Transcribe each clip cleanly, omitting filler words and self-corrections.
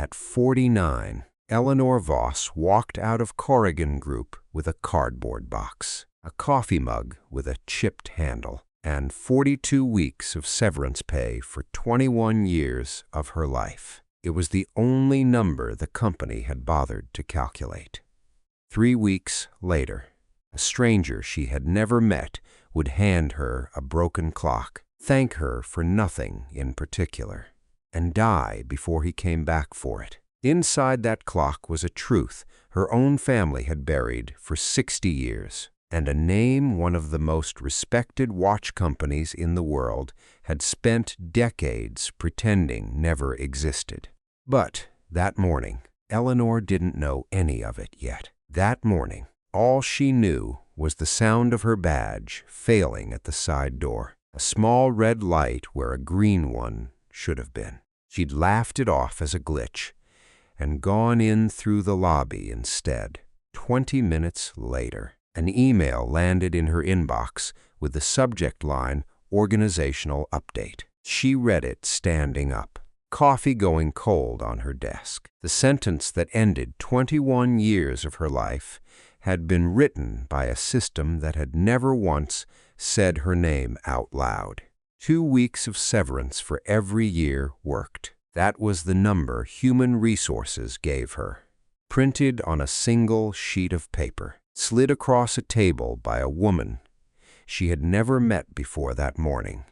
At 49, Eleanor Voss walked out of Corrigan Group with a cardboard box, a coffee mug with a chipped handle, and 42 weeks of severance pay for 21 years of her life. It was the only number the company had bothered to calculate. 3 weeks later, a stranger she had never met would hand her a broken clock, thank her for nothing in particular, and die before he came back for it. Inside that clock was a truth her own family had buried for 60 years, and a name one of the most respected watch companies in the world had spent decades pretending never existed. But that morning, Eleanor didn't know any of it yet. That morning, all she knew was the sound of her badge failing at the side door, a small red light where a green one should have been. She'd laughed it off as a glitch and gone in through the lobby instead. 20 minutes later, an email landed in her inbox with the subject line, "Organizational Update." She read it standing up, coffee going cold on her desk. The sentence that ended 21 years of her life had been written by a system that had never once said her name out loud. 2 weeks of severance for every year worked. That was the number Human Resources gave her. Printed on a single sheet of paper, slid across a table by a woman she had never met before that morning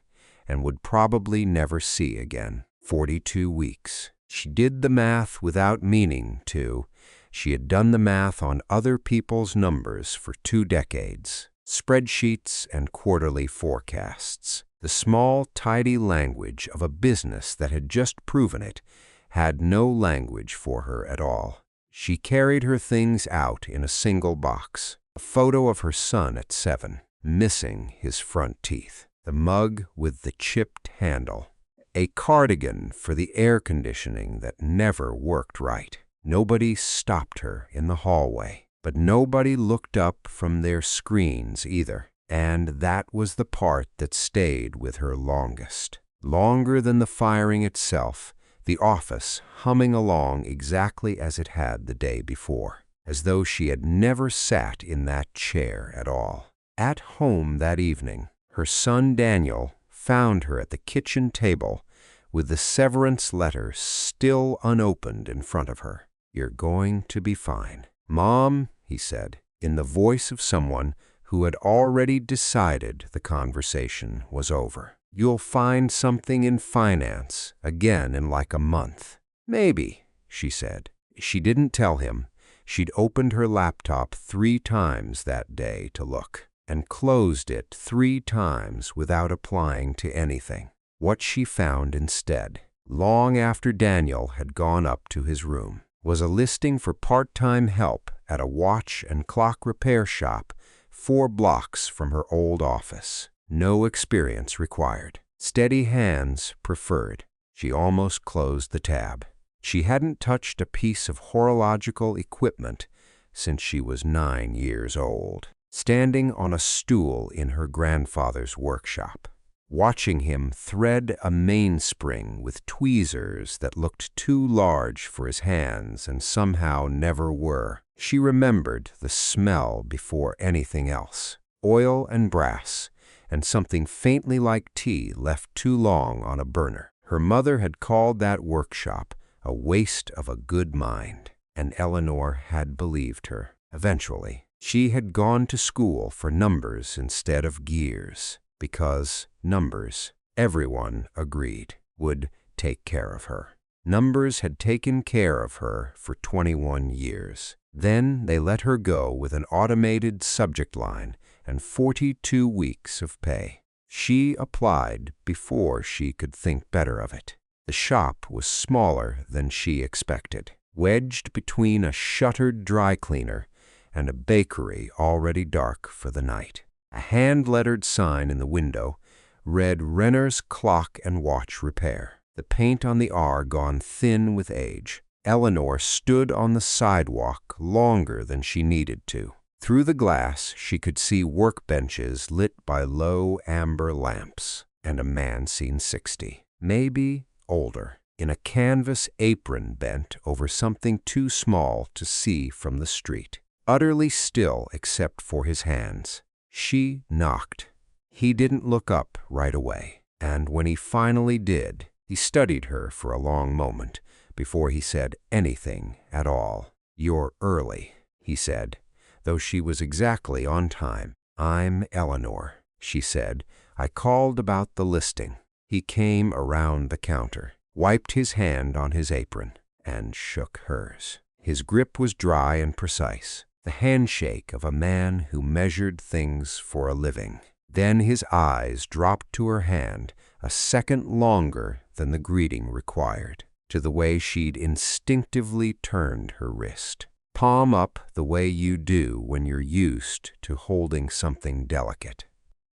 and would probably never see again. 42 weeks. She did the math without meaning to. She had done the math on other people's numbers for 2 decades. Spreadsheets and quarterly forecasts. The small, tidy language of a business that had just proven it had no language for her at all. She carried her things out in a single box. A photo of her son at 7, missing his front teeth. The mug with the chipped handle. A cardigan for the air conditioning that never worked right. Nobody stopped her in the hallway, but nobody looked up from their screens either. And that was the part that stayed with her longest. Longer than the firing itself, the office humming along exactly as it had the day before, as though she had never sat in that chair at all. At home that evening, her son Daniel found her at the kitchen table with the severance letter still unopened in front of her. "You're going to be fine." "Mom," he said, in the voice of someone who had already decided the conversation was over. "You'll find something in finance again in like a month." "Maybe," she said. She didn't tell him. She'd opened her laptop 3 times that day to look, and closed it 3 times without applying to anything. What she found instead, long after Daniel had gone up to his room, was a listing for part-time help at a watch and clock repair shop 4 blocks from her old office. No experience required. Steady hands preferred. She almost closed the tab. She hadn't touched a piece of horological equipment since she was 9 years old. Standing on a stool in her grandfather's workshop, watching him thread a mainspring with tweezers that looked too large for his hands and somehow never were, she remembered the smell before anything else. Oil and brass, and something faintly like tea left too long on a burner. Her mother had called that workshop a waste of a good mind, and Eleanor had believed her. Eventually, she had gone to school for numbers instead of gears, because numbers, everyone agreed, would take care of her. Numbers had taken care of her for 21 years. Then they let her go with an automated subject line and 42 weeks of pay. She applied before she could think better of it. The shop was smaller than she expected, wedged between a shuttered dry cleaner and a bakery already dark for the night. A hand-lettered sign in the window read Renner's Clock and Watch Repair. The paint on the R gone thin with age. Eleanor stood on the sidewalk longer than she needed to. Through the glass, she could see workbenches lit by low amber lamps, and a man seen 60, maybe older. in a canvas apron bent over something too small to see from the street, utterly still except for his hands. She knocked. He didn't look up right away, and when he finally did, he studied her for a long moment before he said anything at all. "You're early," he said, though she was exactly on time. "I'm Eleanor," she said. "I called about the listing." He came around the counter, wiped his hand on his apron, and shook hers. His grip was dry and precise, the handshake of a man who measured things for a living. Then his eyes dropped to her hand a second longer than the greeting required, to the way she'd instinctively turned her wrist. Palm up the way you do when you're used to holding something delicate.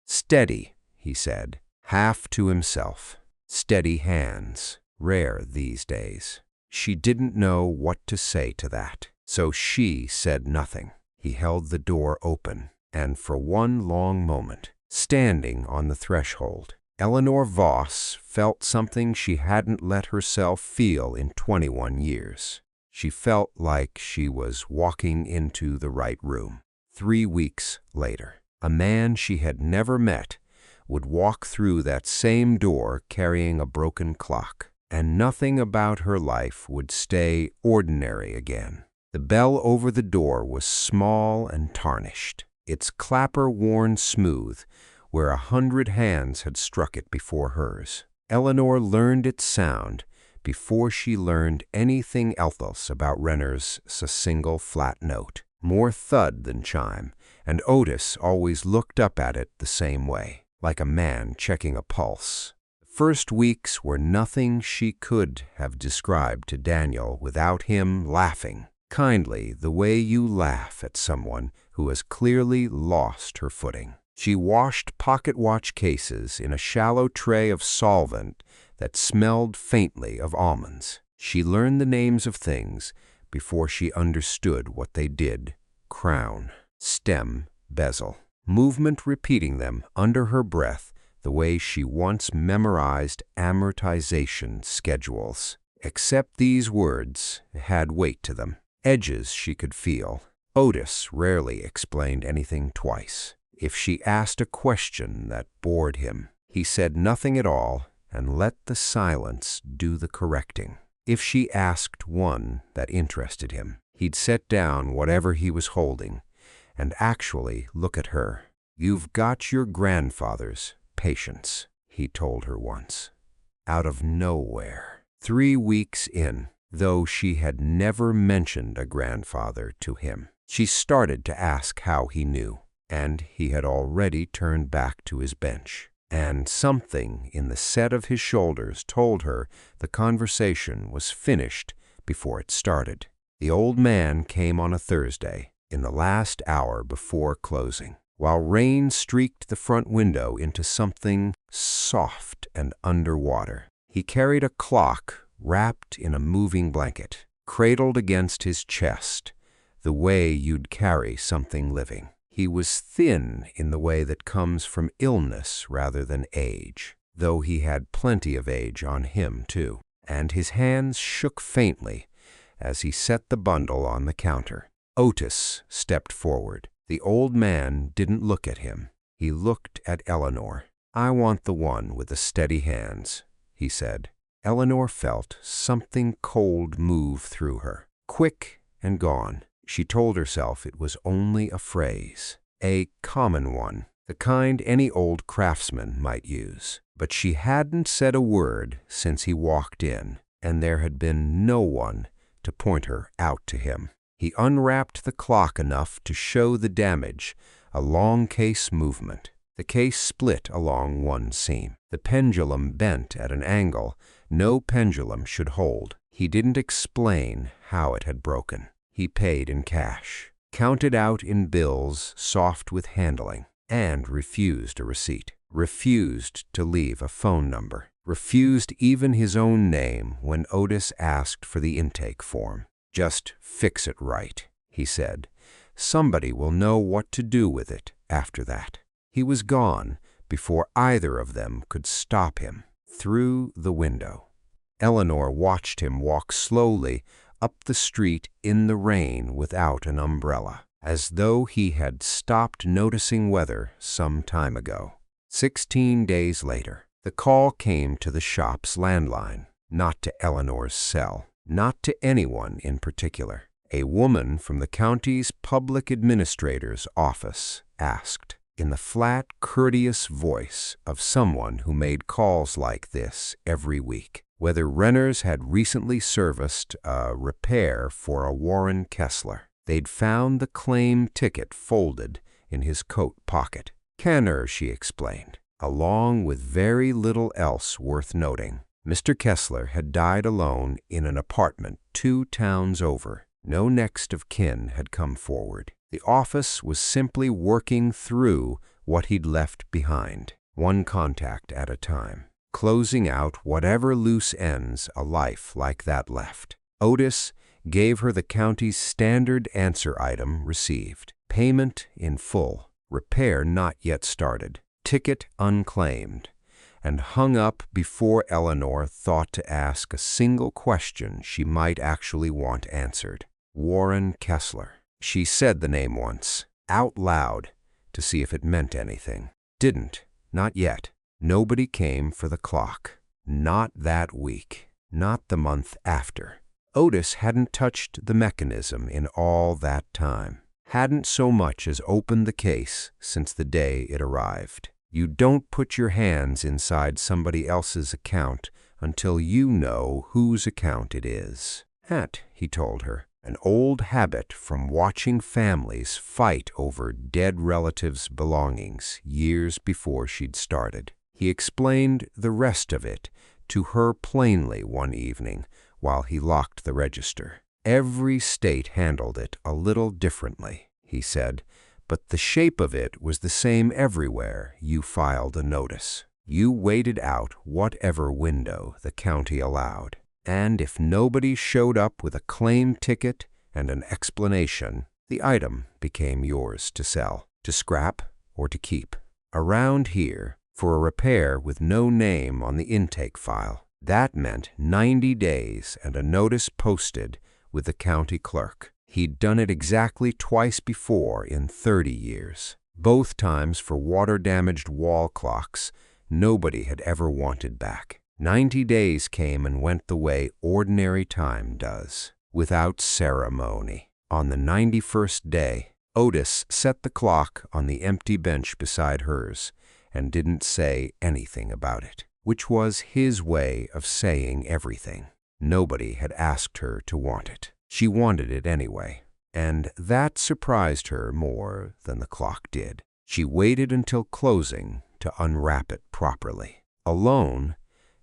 "Steady," he said, half to himself. Steady hands, rare these days. She didn't know what to say to that, so she said nothing. He held the door open, and for one long moment, standing on the threshold, Eleanor Voss felt something she hadn't let herself feel in 21 years. She felt like she was walking into the right room. 3 weeks later, a man she had never met would walk through that same door carrying a broken clock, and nothing about her life would stay ordinary again. The bell over the door was small and tarnished, its clapper worn smooth where 100 hands had struck it before hers. Eleanor learned its sound before she learned anything else about Renner's single flat note, more thud than chime, and Otis always looked up at it the same way, like a man checking a pulse. The first weeks were nothing she could have described to Daniel without him laughing, kindly the way you laugh at someone who has clearly lost her footing. She washed pocket watch cases in a shallow tray of solvent that smelled faintly of almonds. She learned the names of things before she understood what they did: crown, stem, bezel, movement repeating them under her breath the way she once memorized amortization schedules. Except these words had weight to them, edges she could feel. Otis rarely explained anything twice. If she asked a question that bored him, he said nothing at all and let the silence do the correcting. If she asked one that interested him, he'd set down whatever he was holding and actually look at her. "You've got your grandfather's patience," he told her once. Out of nowhere. 3 weeks in, though she had never mentioned a grandfather to him, she started to ask how he knew, and he had already turned back to his bench. And something in the set of his shoulders told her the conversation was finished before it started. The old man came on a Thursday, in the last hour before closing, while rain streaked the front window into something soft and underwater. He carried a clock wrapped in a moving blanket, cradled against his chest, the way you'd carry something living. He was thin in the way that comes from illness rather than age, though he had plenty of age on him, too, and his hands shook faintly as he set the bundle on the counter. Otis stepped forward. The old man didn't look at him. He looked at Eleanor. "I want the one with the steady hands," he said. Eleanor felt something cold move through her, quick and gone. She told herself it was only a phrase, a common one, the kind any old craftsman might use. But she hadn't said a word since he walked in, and there had been no one to point her out to him. He unwrapped the clock enough to show the damage, a long case movement. The case split along one seam. The pendulum bent at an angle no pendulum should hold. He didn't explain how it had broken. He paid in cash, counted out in bills soft with handling, and refused a receipt, refused to leave a phone number, refused even his own name when Otis asked for the intake form. "Just fix it right," he said. "Somebody will know what to do with it after that." He was gone before either of them could stop him. Through the window. Eleanor watched him walk slowly up the street in the rain without an umbrella, as though he had stopped noticing weather some time ago. 16 days later, the call came to the shop's landline, not to Eleanor's cell, not to anyone in particular. A woman from the county's public administrator's office asked, in the flat, courteous voice of someone who made calls like this every week, whether renters had recently serviced a repair for a Warren Kessler. They'd found the claim ticket folded in his coat pocket. Kenner, she explained, along with very little else worth noting. Mr. Kessler had died alone in an apartment 2 towns over. No next of kin had come forward. The office was simply working through what he'd left behind, one contact at a time, closing out whatever loose ends a life like that left. Otis gave her the county's standard answer item received. Payment in full. Repair not yet started. Ticket unclaimed. And hung up before Eleanor thought to ask a single question she might actually want answered. Warren Kessler. She said the name once, out loud, to see if it meant anything. Didn't. Not yet. Nobody came for the clock. Not that week. Not the month after. Otis hadn't touched the mechanism in all that time. Hadn't so much as opened the case since the day it arrived. You don't put your hands inside somebody else's account until you know whose account it is. That, he told her, an old habit from watching families fight over dead relatives' belongings years before she'd started. He explained the rest of it to her plainly one evening while he locked the register. Every state handled it a little differently, he said, but the shape of it was the same everywhere you filed a notice. You waited out whatever window the county allowed. And if nobody showed up with a claim ticket and an explanation, the item became yours to sell, to scrap, or to keep. Around here, for a repair with no name on the intake file, that meant 90 days and a notice posted with the county clerk. He'd done it exactly twice before in 30 years. Both times for water-damaged wall clocks nobody had ever wanted back. 90 days came and went the way ordinary time does, without ceremony. On the 91st day, Otis set the clock on the empty bench beside hers and didn't say anything about it, which was his way of saying everything. Nobody had asked her to want it. She wanted it anyway, and that surprised her more than the clock did. She waited until closing to unwrap it properly. Alone,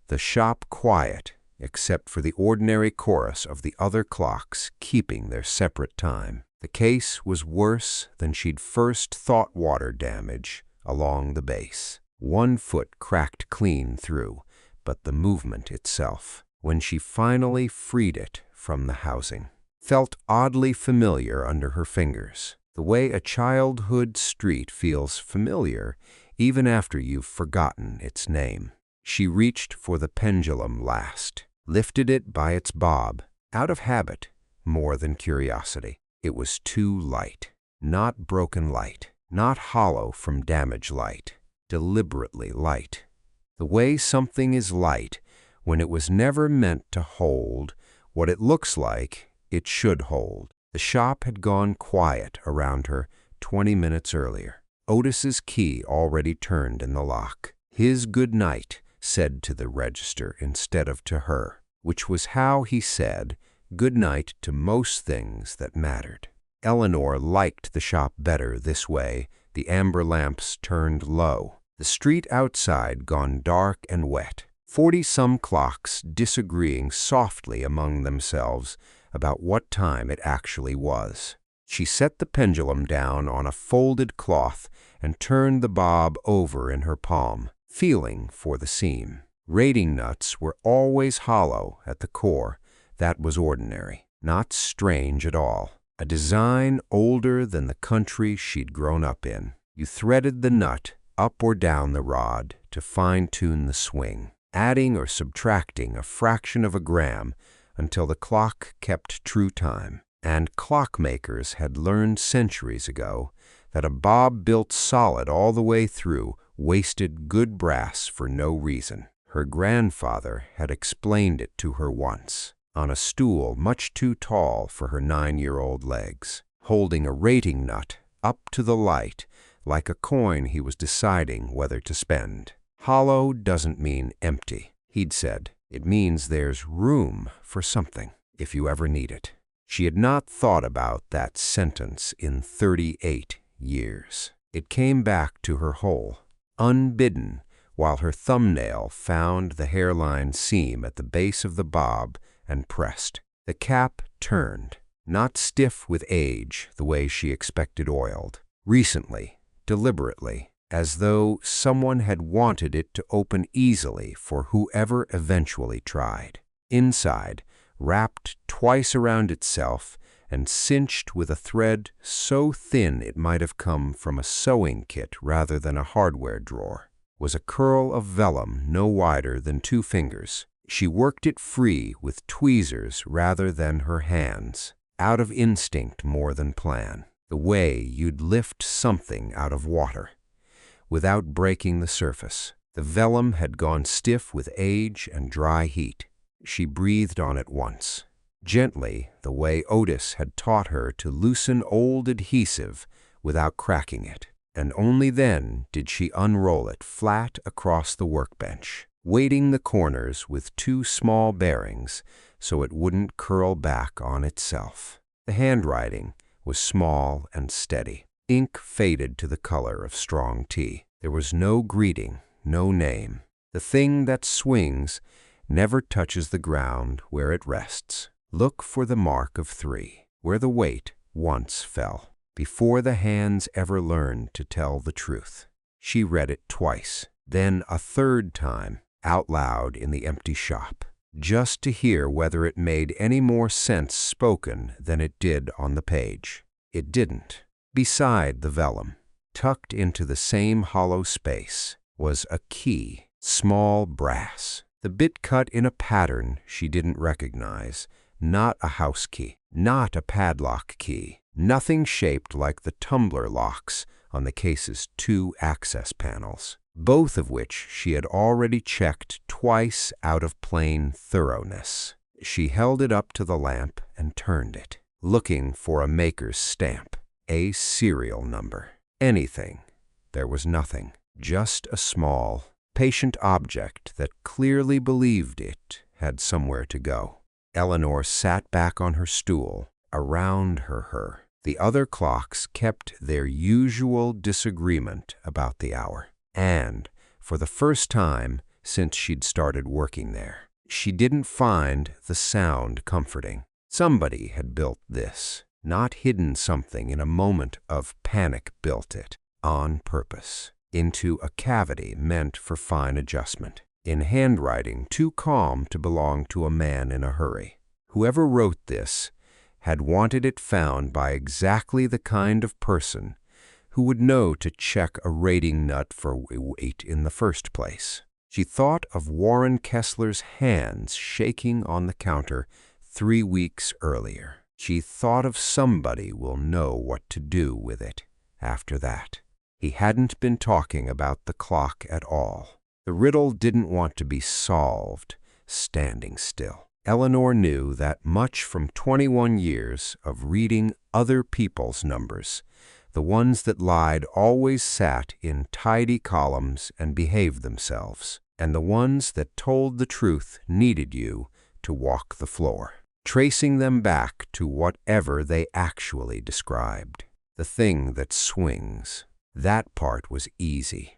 the shop quiet, except for the ordinary chorus of the other clocks keeping their separate time. The case was worse than she'd first thought water damage along the base. One foot cracked clean through, but the movement itself, when she finally freed it from the housing, felt oddly familiar under her fingers, the way a childhood street feels familiar even after you've forgotten its name. She reached for the pendulum last, lifted it by its bob, out of habit more than curiosity. It was too light, not broken light, not hollow from damage light, deliberately light. The way something is light when it was never meant to hold what it looks like it should hold. The shop had gone quiet around her 20 minutes earlier. Otis's key already turned in the lock. His good night said to the register instead of to her, which was how he said good night to most things that mattered. Eleanor liked the shop better this way. The amber lamps turned low. The street outside gone dark and wet. 40-some clocks disagreeing softly among themselves about what time it actually was. She set the pendulum down on a folded cloth and turned the bob over in her palm, feeling for the seam. Rating nuts were always hollow at the core. That was ordinary, not strange at all. A design older than the country she'd grown up in. You threaded the nut up or down the rod to fine-tune the swing. adding or subtracting a fraction of a gram until the clock kept true time. And clockmakers had learned centuries ago that a bob built solid all the way through wasted good brass for no reason. Her grandfather had explained it to her once, on a stool much too tall for her 9-year-old legs, holding a rating nut up to the light like a coin he was deciding whether to spend. Hollow doesn't mean empty, he'd said. It means there's room for something, if you ever need it. She had not thought about that sentence in 38 years. It came back to her whole, unbidden, while her thumbnail found the hairline seam at the base of the bob and pressed. The cap turned, not stiff with age the way she expected oiled. Recently, deliberately, as though someone had wanted it to open easily for whoever eventually tried. Inside, wrapped twice around itself and cinched with a thread so thin it might have come from a sewing kit rather than a hardware drawer, was a curl of vellum no wider than 2 fingers. She worked it free with tweezers rather than her hands, out of instinct more than plan, the way you'd lift something out of water, without breaking the surface. The vellum had gone stiff with age and dry heat. She breathed on it once, gently, the way Otis had taught her to loosen old adhesive without cracking it. And only then did she unroll it flat across the workbench, weighting the corners with 2 small bearings so it wouldn't curl back on itself. The handwriting was small and steady. Ink faded to the color of strong tea. There was no greeting, no name. The thing that swings never touches the ground where it rests. Look for the mark of 3, where the weight once fell, before the hands ever learned to tell the truth. She read it twice, then a 3rd time, out loud in the empty shop, just to hear whether it made any more sense spoken than it did on the page. It didn't. Beside the vellum, tucked into the same hollow space, was a key, small brass. The bit cut in a pattern she didn't recognize, not a house key, not a padlock key, nothing shaped like the tumbler locks on the case's 2 access panels, both of which she had already checked twice out of plain thoroughness. She held it up to the lamp and turned it, looking for a maker's stamp, a serial number, anything. There was nothing, just a small, patient object that clearly believed it had somewhere to go. Eleanor sat back on her stool. Around her. The other clocks kept their usual disagreement about the hour. And, for the first time since she'd started working there, she didn't find the sound comforting. Somebody had built this, not hidden something in a moment of panic built it, on purpose, into a cavity meant for fine adjustment, in handwriting too calm to belong to a man in a hurry. Whoever wrote this had wanted it found by exactly the kind of person who would know to check a rating nut for weight in the first place. She thought of Warren Kessler's hands shaking on the counter 3 weeks earlier. She thought of somebody will know what to do with it after that. He hadn't been talking about the clock at all. The riddle didn't want to be solved standing still. Eleanor knew that much from 21 years of reading other people's numbers. The ones that lied always sat in tidy columns and behaved themselves, and the ones that told the truth needed you to walk the floor, tracing them back to whatever they actually described. The thing that swings. That part was easy.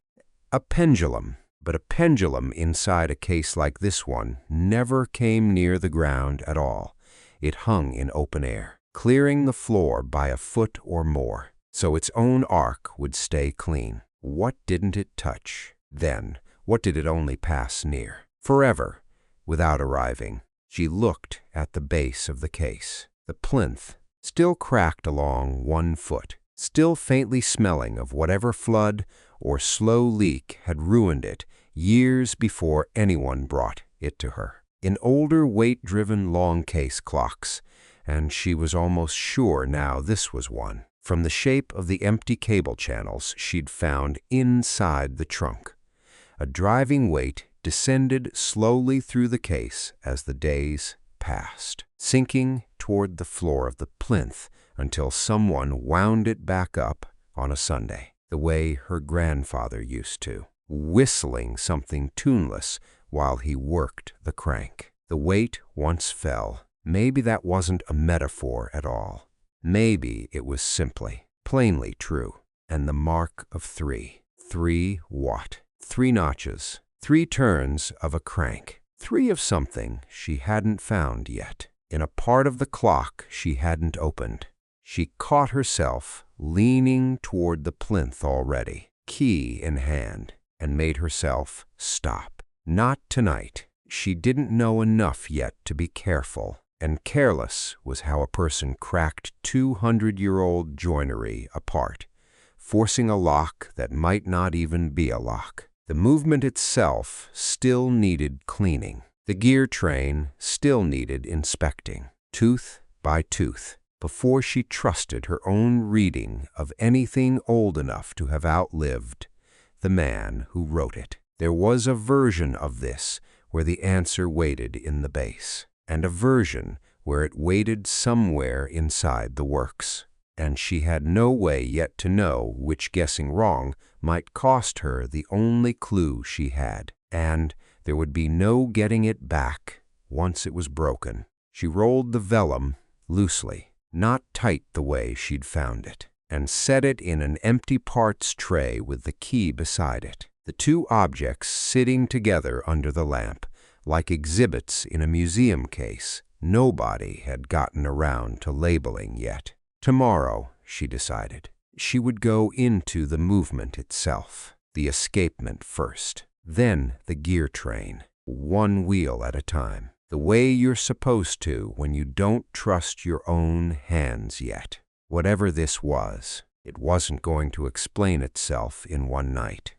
A pendulum, but a pendulum inside a case like this one never came near the ground at all. It hung in open air, clearing the floor by a foot or more, so its own arc would stay clean. What didn't it touch? Then, what did it only pass near? Forever, without arriving. She looked at the base of the case. The plinth, still cracked along 1 foot, still faintly smelling of whatever flood or slow leak had ruined it years before anyone brought it to her. In older weight-driven long case clocks, and she was almost sure now this was one, from the shape of the empty cable channels she'd found inside the trunk. A driving weight descended slowly through the case as the days passed, sinking toward the floor of the plinth until someone wound it back up on a Sunday, the way her grandfather used to, whistling something tuneless while he worked the crank. The weight once fell. Maybe that wasn't a metaphor at all. Maybe it was simply, plainly true. And the mark of 3. 3 what? 3 notches. 3 turns of a crank. 3 of something she hadn't found yet. In a part of the clock she hadn't opened. She caught herself leaning toward the plinth already, key in hand, and made herself stop. Not tonight. She didn't know enough yet to be careful, and careless was how a person cracked 200-year-old joinery apart, forcing a lock that might not even be a lock. The movement itself still needed cleaning. The gear train still needed inspecting, tooth by tooth, before she trusted her own reading of anything old enough to have outlived the man who wrote it. There was a version of this where the answer waited in the base, and a version where it waited somewhere inside the works. And she had no way yet to know which guessing wrong might cost her the only clue she had, and there would be no getting it back once it was broken. She rolled the vellum loosely, not tight the way she'd found it, and set it in an empty parts tray with the key beside it. The 2 objects sitting together under the lamp, like exhibits in a museum case, nobody had gotten around to labeling yet. Tomorrow, she decided, she would go into the movement itself, the escapement first, then the gear train, 1 wheel at a time, the way you're supposed to when you don't trust your own hands yet. Whatever this was, it wasn't going to explain itself in one night.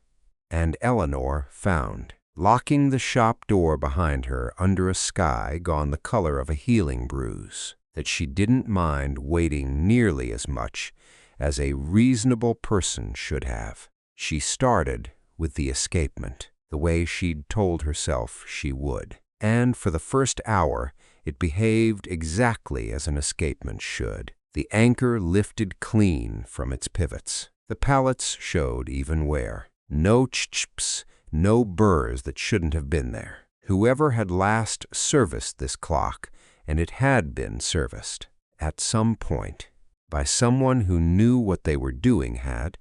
And Eleanor found, locking the shop door behind her under a sky gone the color of a healing bruise, that she didn't mind waiting nearly as much as a reasonable person should have. She started with the escapement, the way she'd told herself she would, and for the first hour it behaved exactly as an escapement should. The anchor lifted clean from its pivots. The pallets showed even wear. No ch-ps, no burrs that shouldn't have been there. Whoever had last serviced this clock, and it had been serviced, at some point, by someone who knew what they were doing, had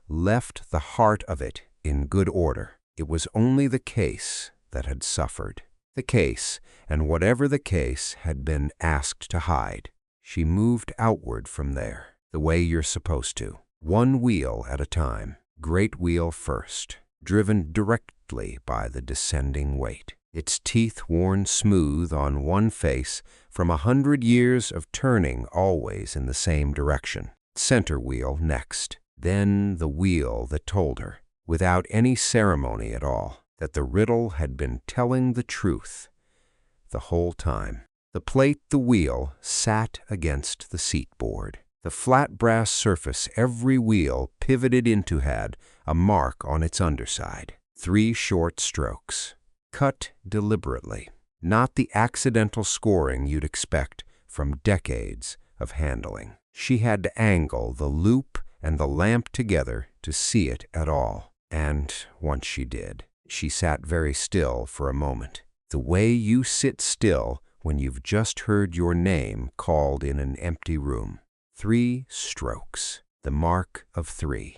left the heart of it in good order. It was only the case that had suffered. The case, and whatever the case had been asked to hide. She moved outward from there, the way you're supposed to, 1 wheel at a time. Great wheel first, driven directly by the descending weight, its teeth worn smooth on one face from 100 years of turning always in the same direction. Center wheel next, then the wheel that told her, without any ceremony at all, that the riddle had been telling the truth the whole time. The plate, the wheel, sat against the seat board. The flat brass surface every wheel pivoted into had a mark on its underside. 3 short strokes, cut deliberately, not the accidental scoring you'd expect from decades of handling. She had to angle the loop and the lamp together to see it at all. And once she did, she sat very still for a moment, the way you sit still when you've just heard your name called in an empty room. 3 strokes, the mark of 3.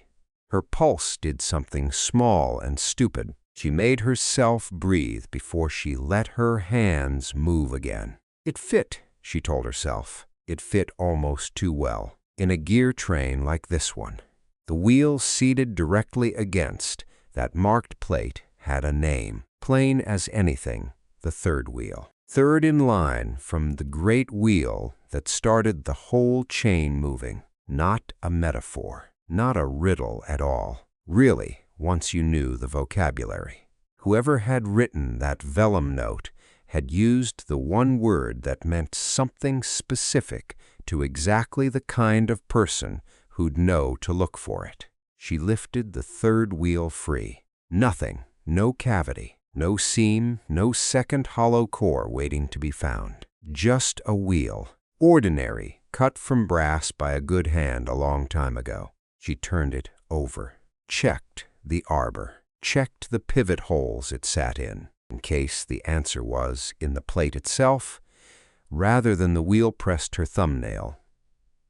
Her pulse did something small and stupid. She made herself breathe before she let her hands move again. It fit, she told herself. It fit almost too well. In a gear train like this one, the wheel seated directly against that marked plate had a name, plain as anything, the 3rd wheel. 3rd in line from the great wheel that started the whole chain moving. Not a metaphor, not a riddle at all. Really, once you knew the vocabulary. Whoever had written that vellum note had used the one word that meant something specific to exactly the kind of person who'd know to look for it. She lifted the third wheel free. Nothing, no cavity, no seam, no second hollow core waiting to be found. Just a wheel, ordinary, cut from brass by a good hand a long time ago. She turned it over, checked the arbor, checked the pivot holes it sat in case the answer was in the plate itself, rather than the wheel pressed her thumbnail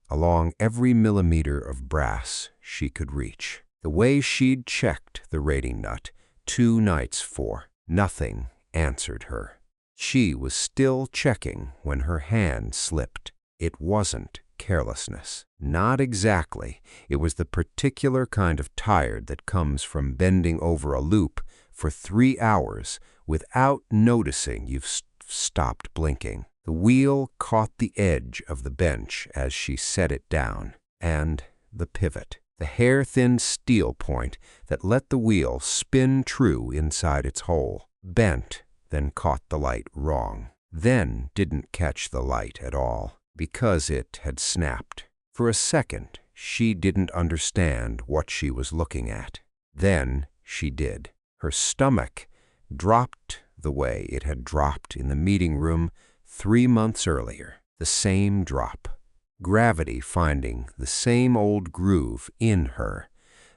along every millimeter of brass she could reach. The way she'd checked the rating nut 2 nights for, nothing answered her. She was still checking when her hand slipped. It wasn't carelessness. Not exactly. It was the particular kind of tired that comes from bending over a loop for 3 hours without noticing you've stopped blinking. The wheel caught the edge of the bench as she set it down, and the pivot, the hair-thin steel point that let the wheel spin true inside its hole, bent, then caught the light wrong, then didn't catch the light at all, because it had snapped. For a second, she didn't understand what she was looking at. Then she did. Her stomach dropped the way it had dropped in the meeting room 3 months earlier. The same drop. Gravity finding the same old groove in her.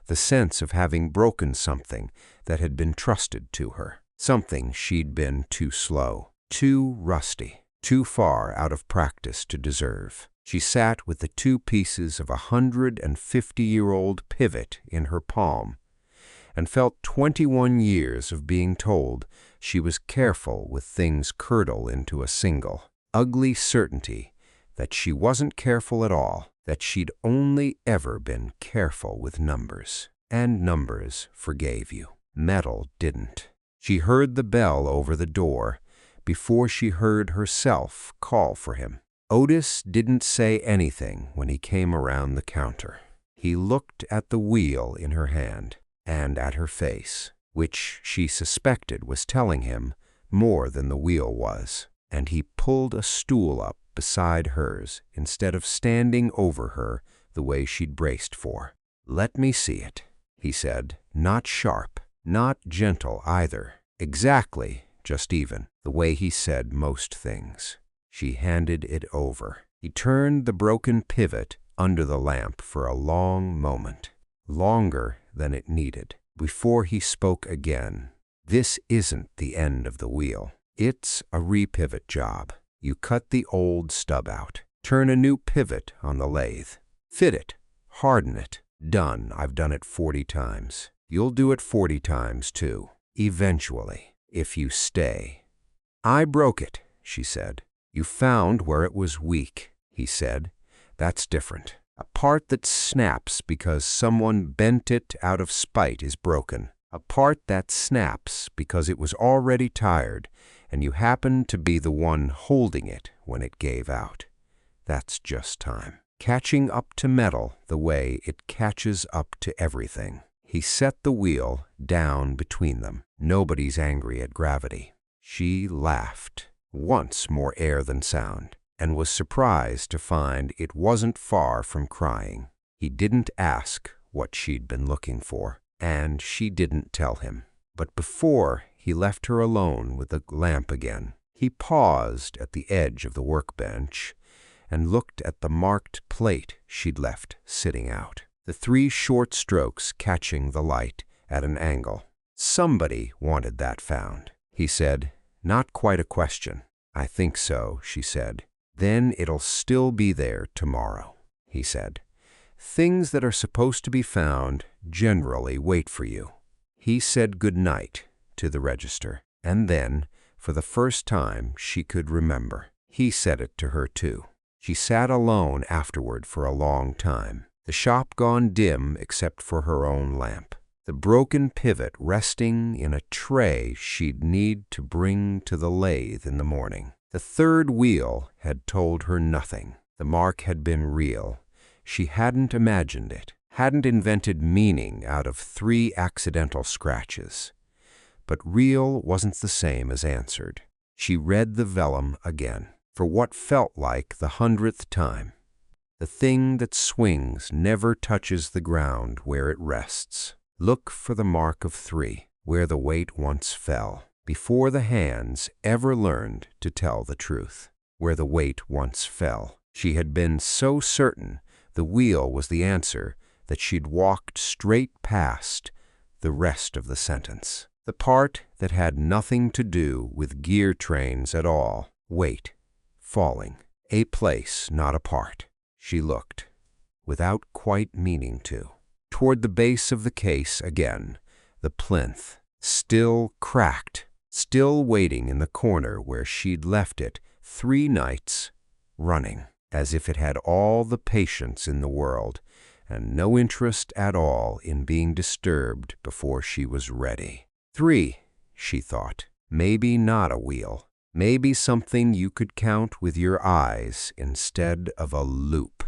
The sense of having broken something that had been trusted to her. Something she'd been too slow, too rusty, too far out of practice to deserve. She sat with the 2 pieces of a 150-year-old pivot in her palm and felt 21 years of being told she was careful with things curdle into a single, ugly certainty that she wasn't careful at all, that she'd only ever been careful with numbers. And numbers forgave you. Metal didn't. She heard the bell over the door before she heard herself call for him. Otis didn't say anything when he came around the counter. He looked at the wheel in her hand and at her face, which she suspected was telling him more than the wheel was, and he pulled a stool up beside hers instead of standing over her the way she'd braced for. "Let me see it," he said, not sharp, not gentle either, exactly just even, the way he said most things. She handed it over. He turned the broken pivot under the lamp for a long moment, longer than it needed, before he spoke again. "This isn't the end of the wheel. It's a repivot job. You cut the old stub out, turn a new pivot on the lathe, fit it, harden it. Done. I've done it 40 times. You'll do it 40 times too, eventually, if you stay." "I broke it," she said. "You found where it was weak," he said. "That's different. A part that snaps because someone bent it out of spite is broken. A part that snaps because it was already tired and you happened to be the one holding it when it gave out. That's just time. Catching up to metal the way it catches up to everything." He set the wheel down between them. Nobody's angry at gravity. She laughed, once more air than sound, and was surprised to find it wasn't far from crying. He didn't ask what she'd been looking for, and she didn't tell him. But before he left her alone with the lamp again, he paused at the edge of the workbench and looked at the marked plate she'd left sitting out, the 3 short strokes catching the light at an angle. "Somebody wanted that found," he said, not quite a question. "I think so," she said. "Then it'll still be there tomorrow," he said. "Things that are supposed to be found generally wait for you." He said good night to the register, and then, for the first time she could remember, he said it to her too. She sat alone afterward for a long time, the shop gone dim except for her own lamp, the broken pivot resting in a tray she'd need to bring to the lathe in the morning. The third wheel had told her nothing. The mark had been real. She hadn't imagined it, hadn't invented meaning out of 3 accidental scratches. but real wasn't the same as answered. She read the vellum again, for what felt like the 100th time. The thing that swings never touches the ground where it rests. Look for the mark of 3, where the weight once fell, before the hands ever learned to tell the truth. Where the weight once fell. She had been so certain the wheel was the answer that she'd walked straight past the rest of the sentence. The part that had nothing to do with gear trains at all. Weight, falling, a place, not a part. She looked, without quite meaning to, toward the base of the case again, the plinth, still cracked, still waiting in the corner where she'd left it 3 nights running, as if it had all the patience in the world and no interest at all in being disturbed before she was ready. 3, she thought, maybe not a wheel, maybe something you could count with your eyes instead of a loop.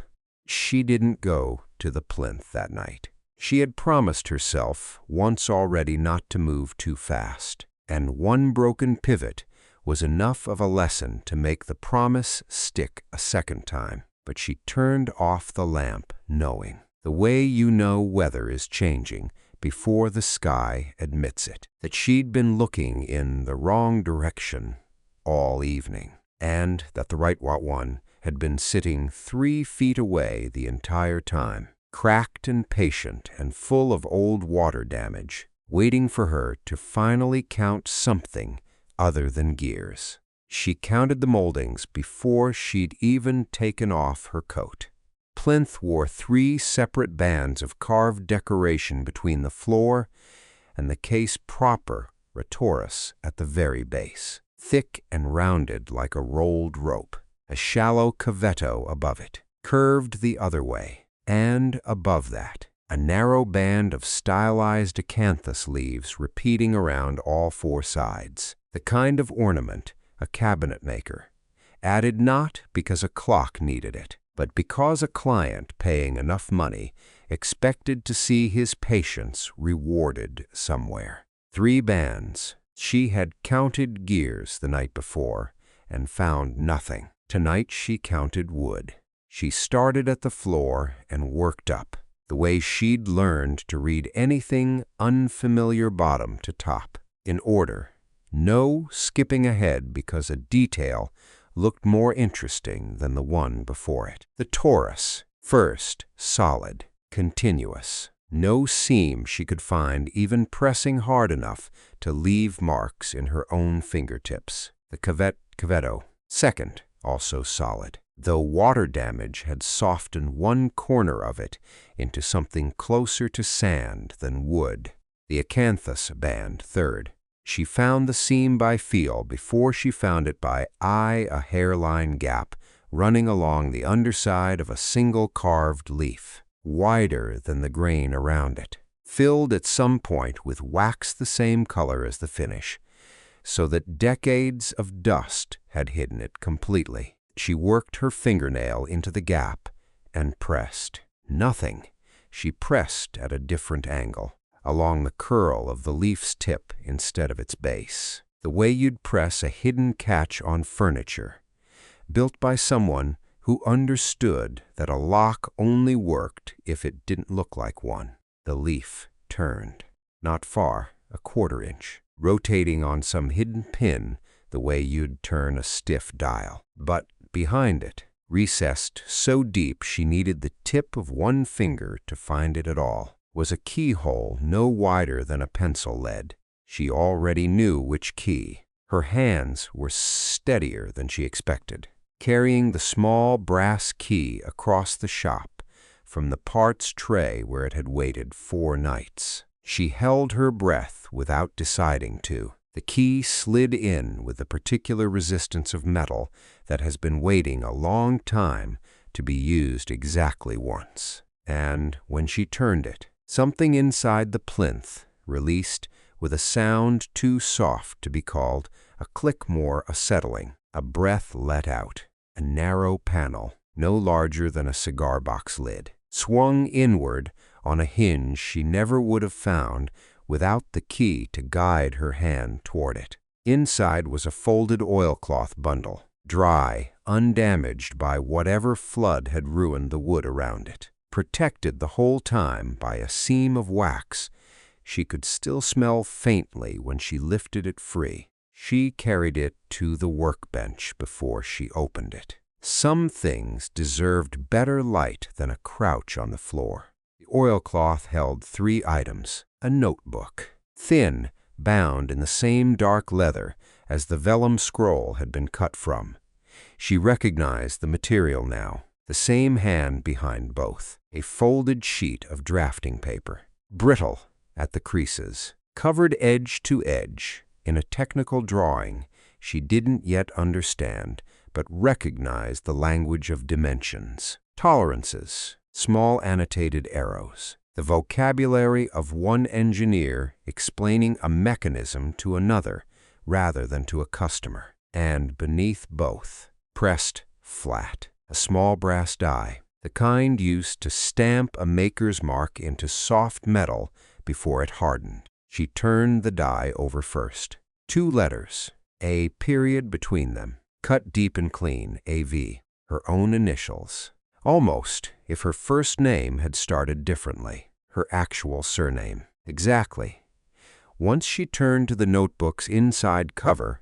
She didn't go to the plinth that night. She had promised herself once already not to move too fast, and one broken pivot was enough of a lesson to make the promise stick a second time. But she turned off the lamp, knowing, the way you know weather is changing before the sky admits it, that she'd been looking in the wrong direction all evening, and that the right one had been sitting 3 feet away the entire time, cracked and patient and full of old water damage, waiting for her to finally count something other than gears. She counted the moldings before she'd even taken off her coat. Plinth wore 3 separate bands of carved decoration between the floor and the case proper, Retoris, at the very base, thick and rounded like a rolled rope, a shallow cavetto above it, curved the other way, and above that, a narrow band of stylized acanthus leaves repeating around all 4 sides, the kind of ornament a cabinet maker added not because a clock needed it, but because a client paying enough money expected to see his patience rewarded somewhere. 3 bands. She had counted gears the night before and found nothing. Tonight she counted wood. She started at the floor and worked up, the way she'd learned to read anything unfamiliar bottom to top, in order. No skipping ahead because a detail looked more interesting than the one before it. The torus, first, solid, continuous. No seam she could find even pressing hard enough to leave marks in her own fingertips. The cavetto, second, also solid, though water damage had softened one corner of it into something closer to sand than wood. The acanthus band, third. She found the seam by feel before she found it by eye, a hairline gap running along the underside of a single carved leaf, wider than the grain around it, filled at some point with wax the same color as the finish, so that decades of dust had hidden it completely. She worked her fingernail into the gap and pressed. Nothing. She pressed at a different angle, along the curl of the leaf's tip instead of its base, the way you'd press a hidden catch on furniture, built by someone who understood that a lock only worked if it didn't look like one. The leaf turned, not far, a 1/4 inch, rotating on some hidden pin the way you'd turn a stiff dial. But behind it, recessed so deep she needed the tip of one finger to find it at all, was a keyhole no wider than a pencil lead. She already knew which key. Her hands were steadier than she expected, carrying the small brass key across the shop from the parts tray where it had waited 4 nights. She held her breath without deciding to. The key slid in with the particular resistance of metal that has been waiting a long time to be used exactly once. And when she turned it, something inside the plinth released with a sound too soft to be called a click more acetylene. A breath let out. A narrow panel, no larger than a cigar box lid, swung inward on a hinge she never would have found without the key to guide her hand toward it. Inside was a folded oilcloth bundle, dry, undamaged by whatever flood had ruined the wood around it. Protected the whole time by a seam of wax, she could still smell faintly when she lifted it free. She carried it to the workbench before she opened it. Some things deserved better light than a crouch on the floor. The oilcloth held 3 items. A notebook, thin, bound in the same dark leather as the vellum scroll had been cut from. She recognized the material now, the same hand behind both. A folded sheet of drafting paper, brittle at the creases, covered edge to edge in a technical drawing she didn't yet understand, but recognized the language of dimensions, tolerances, small annotated arrows, the vocabulary of one engineer explaining a mechanism to another rather than to a customer. And beneath both, pressed flat, a small brass die, the kind used to stamp a maker's mark into soft metal before it hardened. She turned the die over first. 2 letters, a period between them, cut deep and clean, AV, her own initials. Almost if her first name had started differently, her actual surname. Exactly. Once she turned to the notebook's inside cover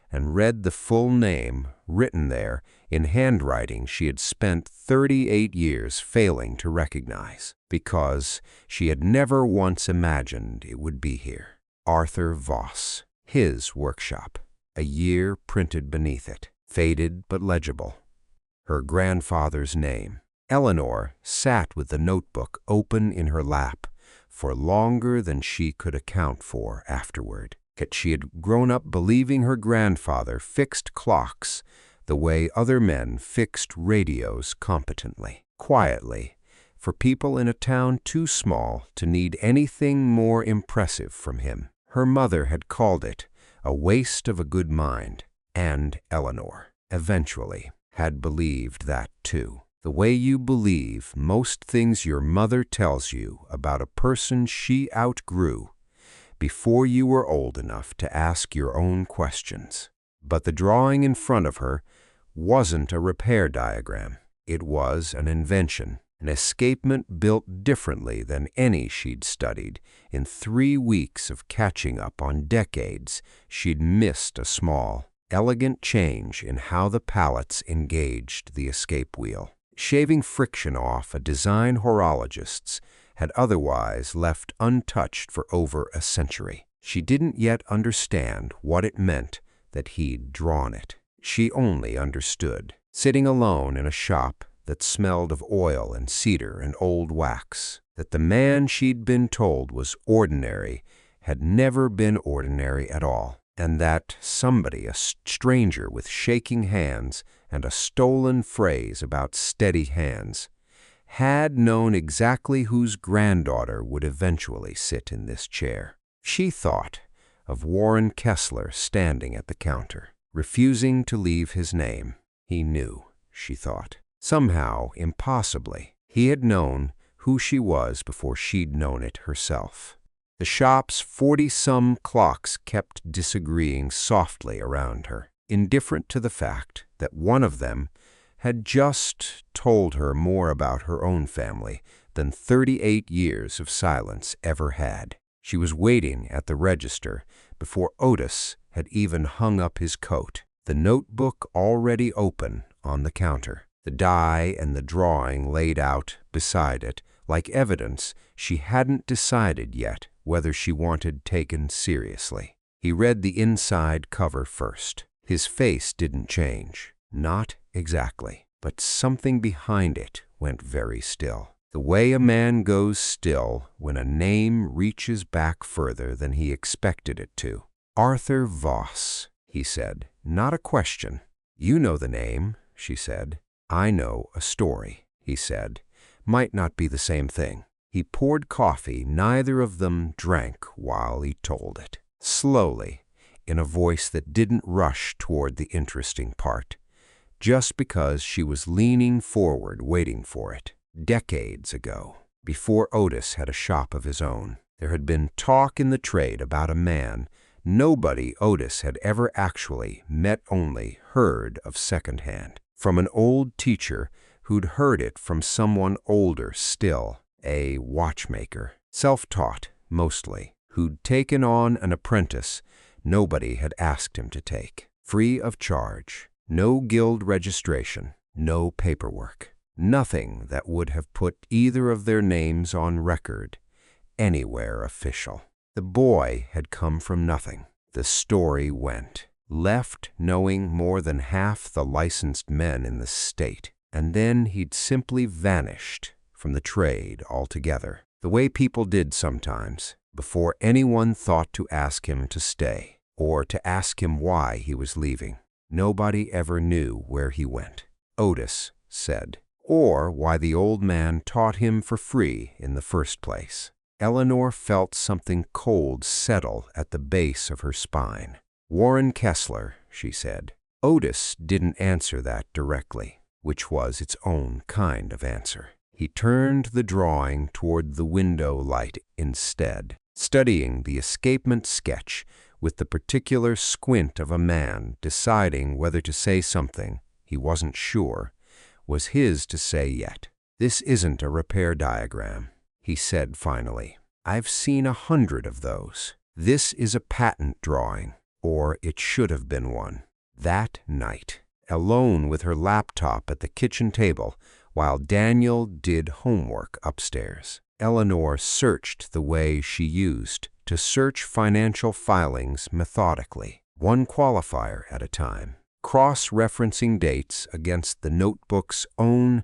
and read the full name written there in handwriting she had spent 38 years failing to recognize, because she had never once imagined it would be here. Arthur Voss, his workshop, a year printed beneath it, faded but legible. Her grandfather's name. Eleanor sat with the notebook open in her lap for longer than she could account for afterward. Yet she had grown up believing her grandfather fixed clocks the way other men fixed radios competently, quietly, for people in a town too small to need anything more impressive from him. Her mother had called it a waste of a good mind, and Eleanor, eventually, had believed that too. The way you believe most things your mother tells you about a person she outgrew before you were old enough to ask your own questions. But the drawing in front of her wasn't a repair diagram. It was an invention, an escapement built differently than any she'd studied in 3 weeks of catching up on decades she'd missed. A small, elegant change in how the pallets engaged the escape wheel, shaving friction off a design horologists had otherwise left untouched for over a century. She didn't yet understand what it meant that he'd drawn it. She only understood, sitting alone in a shop that smelled of oil and cedar and old wax, that the man she'd been told was ordinary had never been ordinary at all, and that somebody, a stranger with shaking hands and a stolen phrase about steady hands, had known exactly whose granddaughter would eventually sit in this chair. She thought of Warren Kessler standing at the counter, refusing to leave his name. He knew, she thought. Somehow, impossibly, he had known who she was before she'd known it herself. The shop's 40-some clocks kept disagreeing softly around her, indifferent to the fact that one of them had just told her more about her own family than 38 years of silence ever had. She was waiting at the register before Otis had even hung up his coat, the notebook already open on the counter, the die and the drawing laid out beside it like evidence she hadn't decided yet whether she wanted taken seriously. He read the inside cover first. His face didn't change. Not exactly, but something behind it went very still. The way a man goes still when a name reaches back further than he expected it to. Arthur Voss, he said, not a question. You know the name, she said. I know a story, he said. Might not be the same thing. He poured coffee. Neither of them drank while he told it. Slowly, in a voice that didn't rush toward the interesting part, just because she was leaning forward waiting for it. Decades ago, before Otis had a shop of his own, There had been talk in the trade about a man nobody Otis had ever actually met, only heard of secondhand, from an old teacher who'd heard it from someone older still, a watchmaker, self-taught mostly, who'd taken on an apprentice nobody had asked him to take, free of charge, no guild registration, no paperwork, nothing that would have put either of their names on record anywhere official. The boy had come from nothing, the story went, left knowing more than half the licensed men in the state, and then he'd simply vanished from the trade altogether, the way people did sometimes, before anyone thought to ask him to stay, or to ask him why he was leaving. Nobody ever knew where he went, Otis said, or why the old man taught him for free in the first place. Eleanor felt something cold settle at the base of her spine. Warren Kessler, she said. Otis didn't answer that directly, which was its own kind of answer. He turned the drawing toward the window light instead, studying the escapement sketch with the particular squint of a man deciding whether to say something he wasn't sure was his to say yet. "This isn't a repair diagram," he said finally. "I've seen 100 of those. This is a patent drawing, or it should have been one." That night, alone with her laptop at the kitchen table, while Daniel did homework upstairs, Eleanor searched the way she used to search financial filings methodically, one qualifier at a time, cross-referencing dates against the notebook's own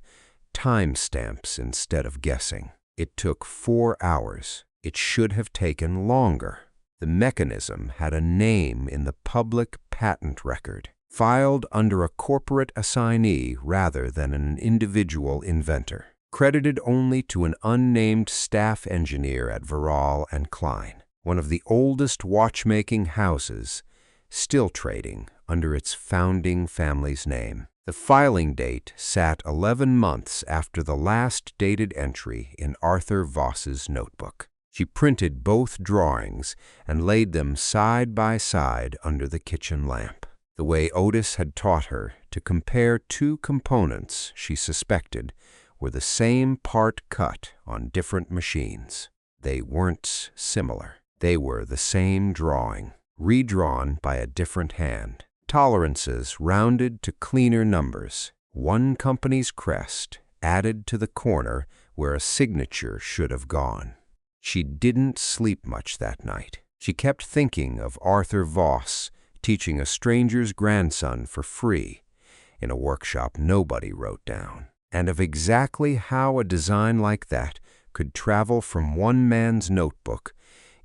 timestamps instead of guessing. It took 4 hours. It should have taken longer. The mechanism had a name in the public patent record, filed under a corporate assignee rather than an individual inventor, credited only to an unnamed staff engineer at Verall and Klein, one of the oldest watchmaking houses, still trading under its founding family's name. The filing date sat 11 months after the last dated entry in Arthur Voss's notebook. She printed both drawings and laid them side by side under the kitchen lamp, the way Otis had taught her to compare two components she suspected were the same part cut on different machines. They weren't similar. They were the same drawing, redrawn by a different hand. Tolerances rounded to cleaner numbers. One company's crest added to the corner where a signature should have gone. She didn't sleep much that night. She kept thinking of Arthur Voss teaching a stranger's grandson for free in a workshop nobody wrote down, and of exactly how a design like that could travel from one man's notebook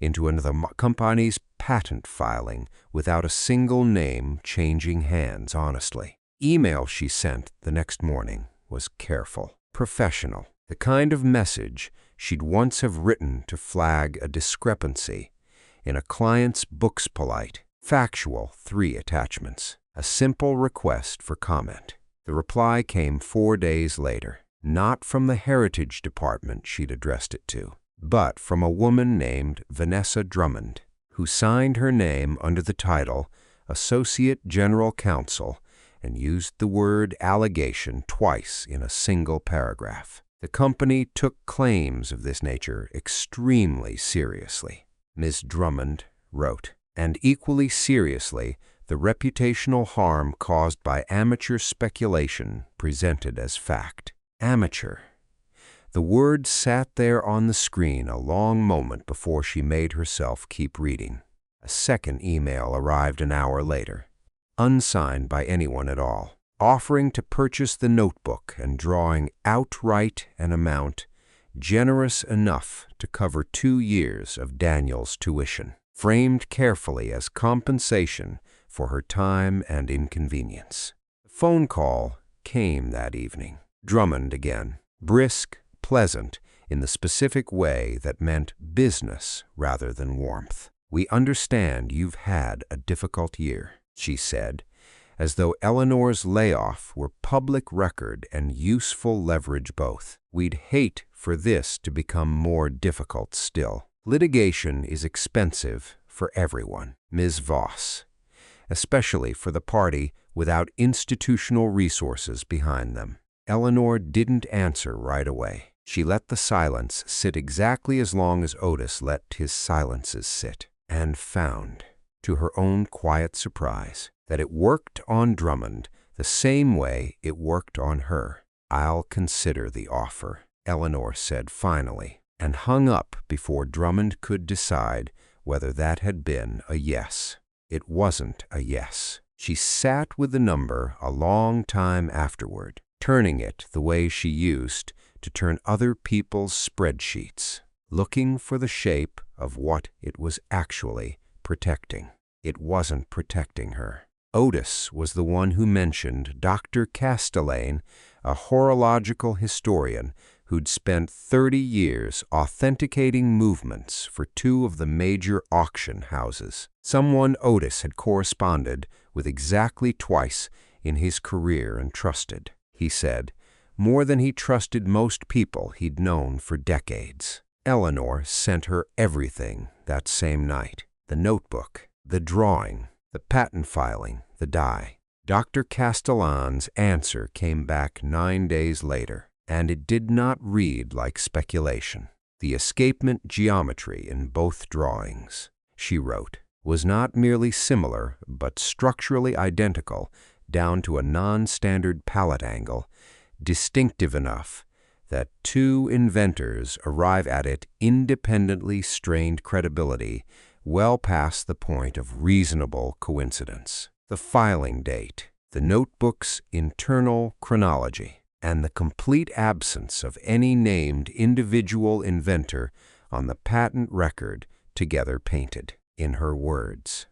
into another company's patent filing without a single name changing hands honestly. Email she sent the next morning was careful, professional, the kind of message she'd once have written to flag a discrepancy in a client's books, polite, factual 3 attachments, a simple request for comment. The reply came 4 days later, not from the Heritage Department she'd addressed it to, but from a woman named Vanessa Drummond, who signed her name under the title Associate General Counsel and used the word allegation twice in a single paragraph. The company took claims of this nature extremely seriously, Ms. Drummond wrote, and equally seriously the reputational harm caused by amateur speculation presented as fact. Amateur. The word sat there on the screen a long moment before she made herself keep reading. A second email arrived an hour later, unsigned by anyone at all, offering to purchase the notebook and drawing outright an amount generous enough to cover 2 years of Daniel's tuition, framed carefully as compensation for her time and inconvenience. The phone call came that evening. Drummond again, brisk, pleasant, in the specific way that meant business rather than warmth. "We understand you've had a difficult year," she said, as though Eleanor's layoff were public record and useful leverage both. "We'd hate for this to become more difficult still. Litigation is expensive for everyone, Ms. Voss, especially for the party without institutional resources behind them. Eleanor didn't answer right away. She let the silence sit exactly as long as Otis let his silences sit, and found, to her own quiet surprise, that it worked on Drummond the same way it worked on her. "I'll consider the offer," Eleanor said finally, and hung up before Drummond could decide whether that had been a yes. It wasn't a yes. She sat with the number a long time afterward, turning it the way she used to turn other people's spreadsheets, looking for the shape of what it was actually protecting. It wasn't protecting her. Otis was the one who mentioned Dr. Castellane, a horological historian who'd spent 30 years authenticating movements for 2 of the major auction houses, someone Otis had corresponded with exactly twice in his career and trusted, he said, more than he trusted most people he'd known for decades. Eleanor sent her everything that same night: the notebook, the drawing, the patent filing, the die. Dr. Castellane's answer came back 9 days later, and it did not read like speculation. "The escapement geometry in both drawings," she wrote, "was not merely similar but structurally identical down to a non-standard palette angle, distinctive enough that 2 inventors arrive at it independently strained credibility well past the point of reasonable coincidence. The filing date, the notebook's internal chronology, and the complete absence of any named individual inventor on the patent record together painted, in her words,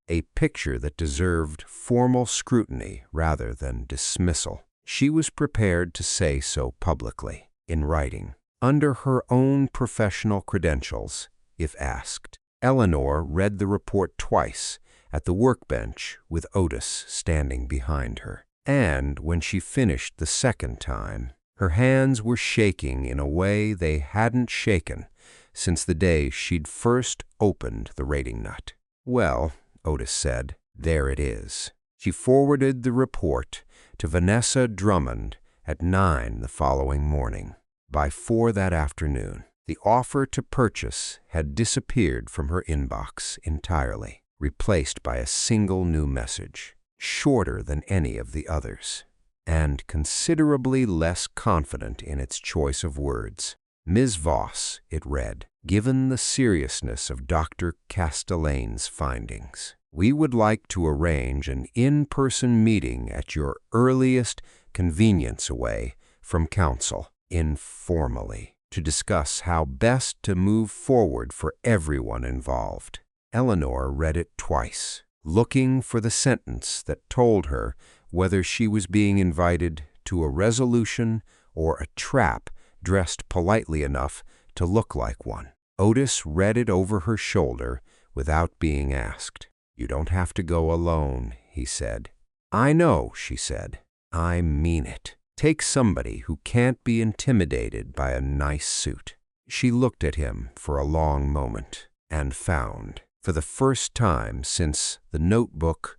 a picture that deserved formal scrutiny rather than dismissal. She was prepared to say so publicly, in writing, under her own professional credentials, if asked. Eleanor read the report twice at the workbench with Otis standing behind her. And when she finished the second time, her hands were shaking in a way they hadn't shaken since the day she'd first opened the rating nut. "Well," Otis said, "there it is." She forwarded the report to Vanessa Drummond at 9 the following morning. By 4 that afternoon, the offer to purchase had disappeared from her inbox entirely, replaced by a single new message, shorter than any of the others, and considerably less confident in its choice of words. "Ms. Voss," it read, "given the seriousness of Dr. Castellane's findings, we would like to arrange an in-person meeting at your earliest convenience away from counsel, informally, to discuss how best to move forward for everyone involved." Eleanor read it twice, looking for the sentence that told her whether she was being invited to a resolution or a trap dressed politely enough to look like one. Otis read it over her shoulder without being asked. "You don't have to go alone," he said. "I know," she said. "I mean it. Take somebody who can't be intimidated by a nice suit." She looked at him for a long moment and found, for the first time since the notebook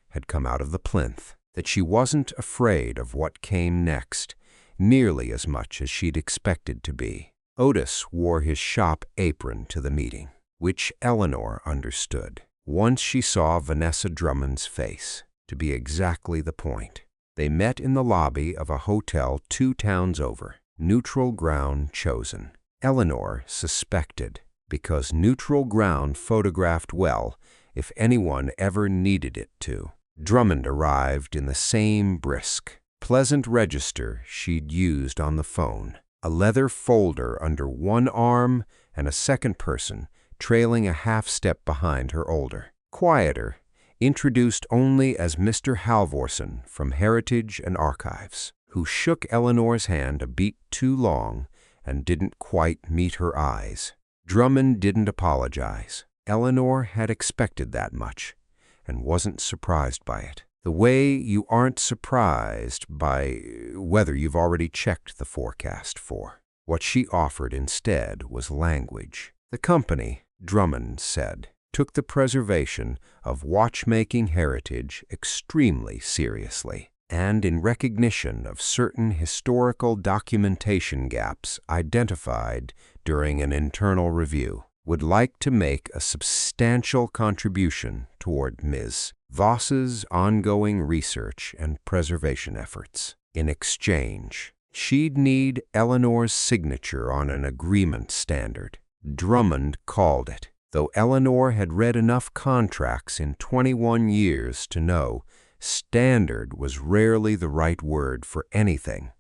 had come out of the plinth, that she wasn't afraid of what came next nearly as much as she'd expected to be. Otis wore his shop apron to the meeting, which Eleanor understood, once she saw Vanessa Drummond's face, to be exactly the point. They met in the lobby of a hotel 2 towns over, neutral ground chosen. Eleanor suspected, because neutral ground photographed well if anyone ever needed it to. Drummond arrived in the same brisk, pleasant register she'd used on the phone, a leather folder under one arm and a second person trailing a half-step behind her older. Quieter, introduced only as Mr. Halvorson from Heritage and Archives, who shook Eleanor's hand a beat too long and didn't quite meet her eyes. Drummond didn't apologize. Eleanor had expected that much and wasn't surprised by it. The way you aren't surprised by whether you've already checked the forecast for. What she offered instead was language, The company, Drummond said, took the preservation of watchmaking heritage extremely seriously, and in recognition of certain historical documentation gaps identified during an internal review, would like to make a substantial contribution toward Ms. Voss's ongoing research and preservation efforts. In exchange, she'd need Eleanor's signature on an agreement standard. Drummond called it, though Eleanor had read enough contracts in 21 years to know standard was rarely the right word for anything.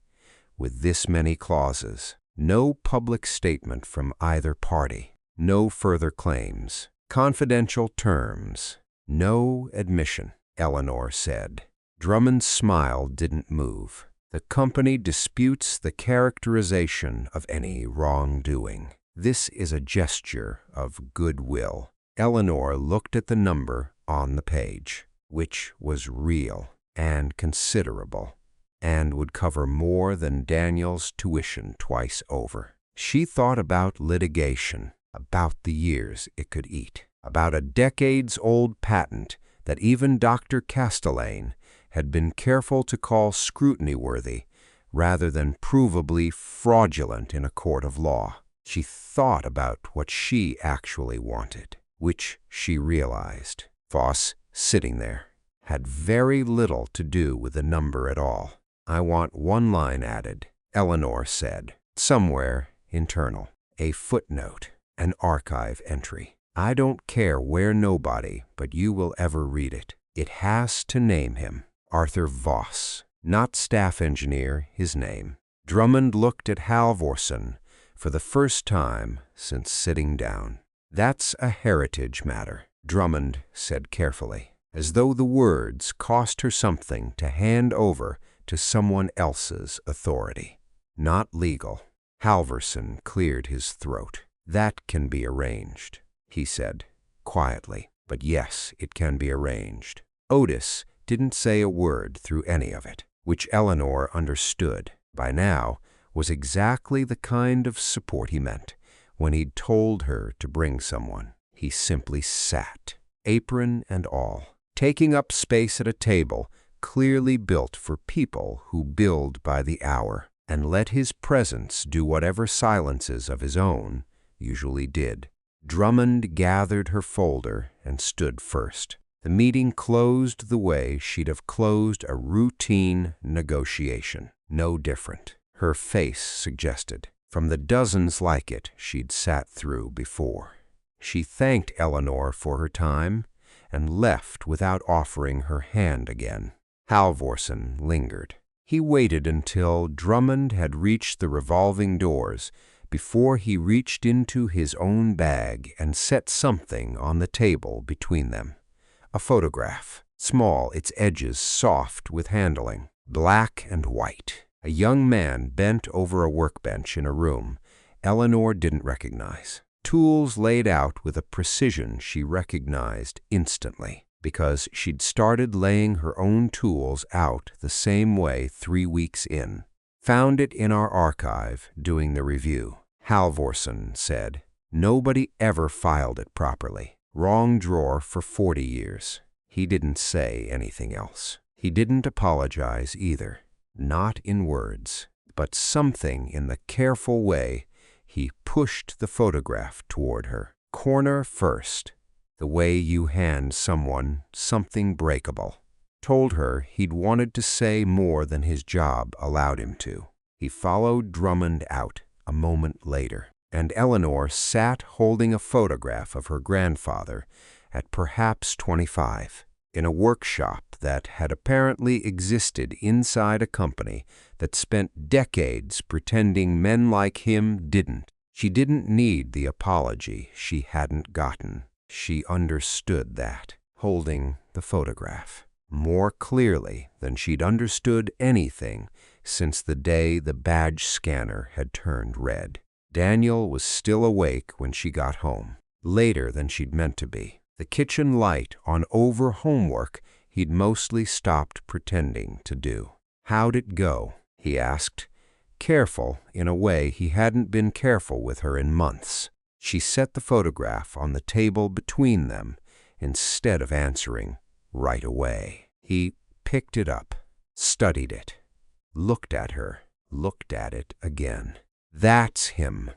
With this many clauses, no public statement from either party, no further claims, confidential terms, no admission, Eleanor said. Drummond's smile didn't move. The company disputes the characterization of any wrongdoing. This is a gesture of goodwill. Eleanor looked at the number on the page, which was real and considerable, and would cover more than Daniel's tuition twice over. She thought about litigation, about the years it could eat, about a decades-old patent that even Dr. Castellane had been careful to call scrutiny-worthy rather than provably fraudulent in a court of law. She thought about what she actually wanted, which she realized. Voss, sitting there, had very little to do with the number at all. "I want one line added," Eleanor said, "somewhere internal, a footnote, an archive entry. I don't care where nobody but you will ever read it. It has to name him, Arthur Voss, not staff engineer, his name." Drummond looked at Halvorson for the first time since sitting down. "That's a heritage matter," Drummond said carefully, as though the words cost her something to hand over to someone else's authority. "Not legal." Halvorson cleared his throat. "That can be arranged," he said quietly. "But yes, it can be arranged." Otis didn't say a word through any of it, which Eleanor understood by now was exactly the kind of support he meant when he'd told her to bring someone. He simply sat, apron and all, taking up space at a table clearly built for people who build by the hour, and let his presence do whatever silences of his own usually did. Drummond gathered her folder and stood first. The meeting closed the way she'd have closed a routine negotiation. No different, her face suggested, from the dozens like it she'd sat through before. She thanked Eleanor for her time and left without offering her hand again. Halvorson lingered. He waited until Drummond had reached the revolving doors before he reached into his own bag and set something on the table between them. A photograph, small, its edges soft with handling, black and white. A young man bent over a workbench in a room Eleanor didn't recognize. Tools laid out with a precision she recognized instantly, because she'd started laying her own tools out the same way 3 weeks in. "Found it in our archive doing the review," Halvorson said. "Nobody ever filed it properly. Wrong drawer for 40 years. He didn't say anything else. He didn't apologize either. Not in words, but something in the careful way he pushed the photograph toward her. Corner first, the way you hand someone something breakable. Told her he'd wanted to say more than his job allowed him to. He followed Drummond out a moment later, and Eleanor sat holding a photograph of her grandfather at perhaps 25. In a workshop that had apparently existed inside a company that spent decades pretending men like him didn't. She didn't need the apology she hadn't gotten. She understood that, holding the photograph, more clearly than she'd understood anything since the day the badge scanner had turned red. Daniel was still awake when she got home, later than she'd meant to be. The kitchen light on over homework he'd mostly stopped pretending to do. "How'd it go?" he asked, careful in a way he hadn't been careful with her in months. She set the photograph on the table between them instead of answering right away. He picked it up, studied it, looked at her, looked at it again. "That's him,"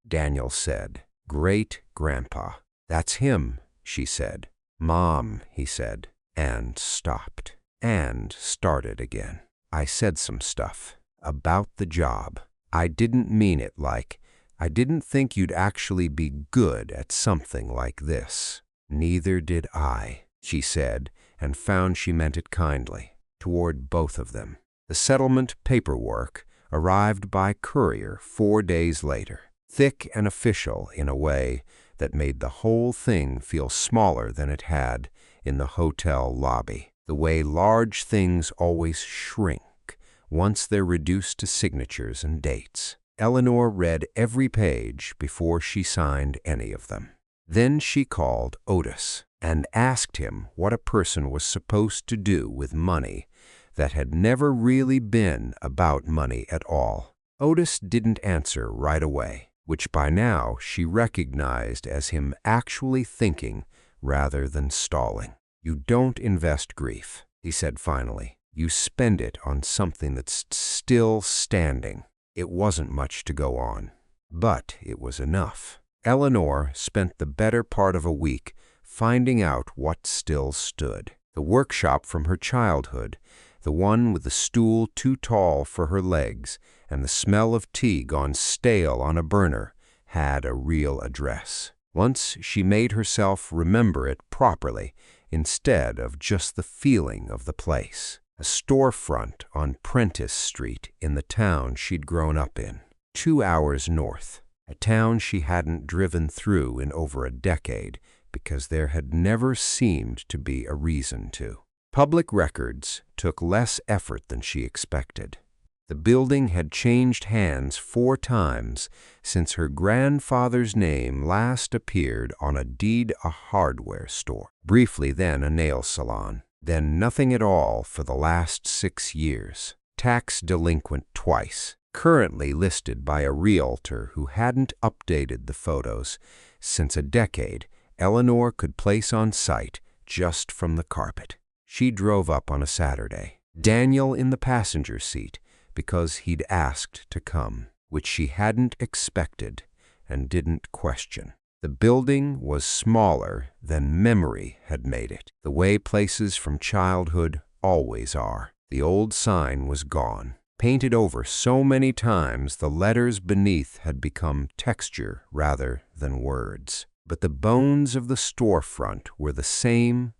Daniel said. "Great-grandpa." "That's him," she said. "Mom," he said, and stopped, and started again. "I said some stuff about the job. I didn't mean it like, I didn't think you'd actually be good at something like this." "Neither did I," she said, and found she meant it kindly, toward both of them. The settlement paperwork arrived by courier 4 days later, thick and official in a way that made the whole thing feel smaller than it had in the hotel lobby, the way large things always shrink once they're reduced to signatures and dates. Eleanor read every page before she signed any of them. Then she called Otis and asked him what a person was supposed to do with money that had never really been about money at all. Otis didn't answer right away, which by now she recognized as him actually thinking rather than stalling. "You don't invest grief," he said finally. "You spend it on something that's still standing." It wasn't much to go on, but it was enough. Eleanor spent the better part of a week finding out what still stood. The workshop from her childhood, the one with the stool too tall for her legs and the smell of tea gone stale on a burner, had a real address. Once she made herself remember it properly instead of just the feeling of the place. A storefront on Prentice Street in the town she'd grown up in, 2 hours north, a town she hadn't driven through in over a decade because there had never seemed to be a reason to. Public records took less effort than she expected. The building had changed hands 4 times since her grandfather's name last appeared on a deed, a hardware store, briefly then a nail salon, then nothing at all for the last 6 years. Tax delinquent twice, currently listed by a realtor who hadn't updated the photos since a decade Eleanor could place on site just from the carpet. She drove up on a Saturday, Daniel in the passenger seat, because he'd asked to come, which she hadn't expected and didn't question. The building was smaller than memory had made it, the way places from childhood always are. The old sign was gone. Painted over so many times, the letters beneath had become texture rather than words. But the bones of the storefront were the same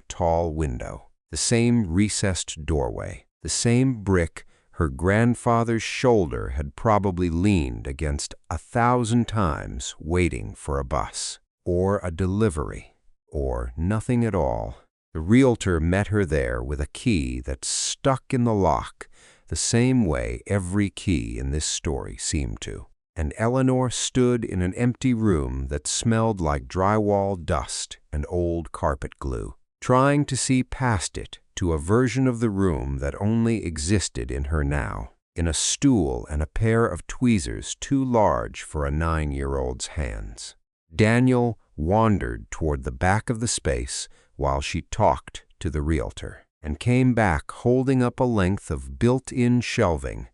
tall window, the same recessed doorway, the same brick her grandfather's shoulder had probably leaned against 1,000 times waiting for a bus, or a delivery, or nothing at all. The realtor met her there with a key that stuck in the lock the same way every key in this story seemed to. And Eleanor stood in an empty room that smelled like drywall dust and old carpet glue, trying to see past it to a version of the room that only existed in her now, in a stool and a pair of tweezers too large for a 9-year-old's hands. Daniel wandered toward the back of the space while she talked to the realtor, and came back holding up a length of built-in shelving,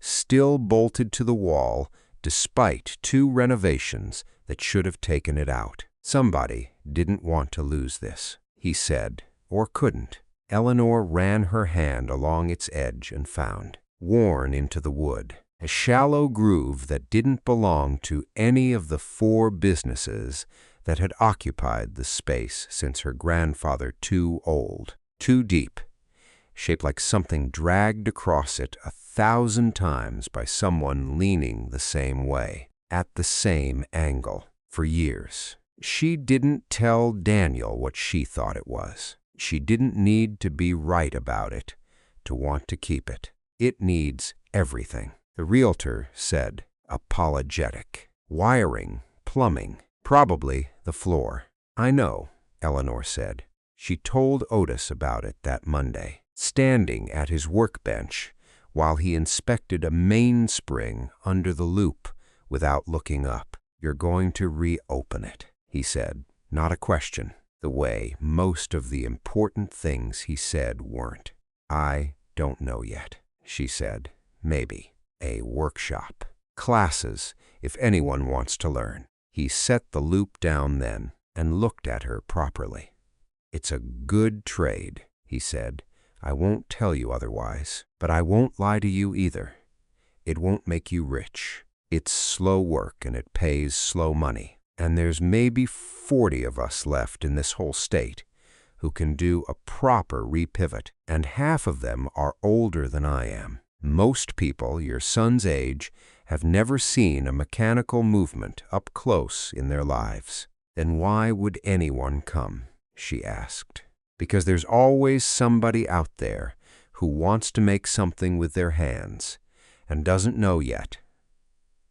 still bolted to the wall despite 2 renovations that should have taken it out. Somebody didn't want to lose this, he said, or couldn't. Eleanor ran her hand along its edge and found, worn into the wood, a shallow groove that didn't belong to any of the 4 businesses that had occupied the space since her grandfather too old, too deep, shaped like something dragged across it 1,000 times by someone leaning the same way, at the same angle, for years. She didn't tell Daniel what she thought it was. She didn't need to be right about it to want to keep it. It needs everything. The realtor said, apologetic. Wiring, plumbing, probably the floor. I know, Eleanor said. She told Otis about it that Monday, standing at his workbench while he inspected a mainspring under the loop without looking up. "You're going to reopen it," he said, not a question, the way most of the important things he said weren't. "I don't know yet," she said. "Maybe a workshop. Classes, if anyone wants to learn." He set the loop down then and looked at her properly. "It's a good trade," he said. "I won't tell you otherwise, but I won't lie to you either. It won't make you rich. It's slow work and it pays slow money. And there's maybe 40 of us left in this whole state who can do a proper repivot, and half of them are older than I am. Most people your son's age have never seen a mechanical movement up close in their lives. Then why would anyone come?" she asked. "Because there's always somebody out there who wants to make something with their hands and doesn't know yet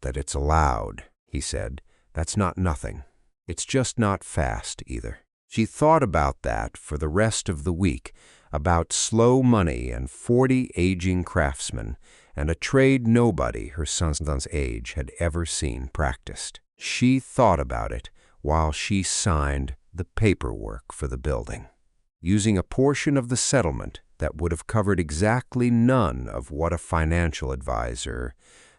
that it's allowed," he said. "That's not nothing. It's just not fast either." She thought about that for the rest of the week, about slow money and 40 aging craftsmen, and a trade nobody her son's age had ever seen practiced. She thought about it while she signed the paperwork for the building, using a portion of the settlement that would have covered exactly none of what a financial advisor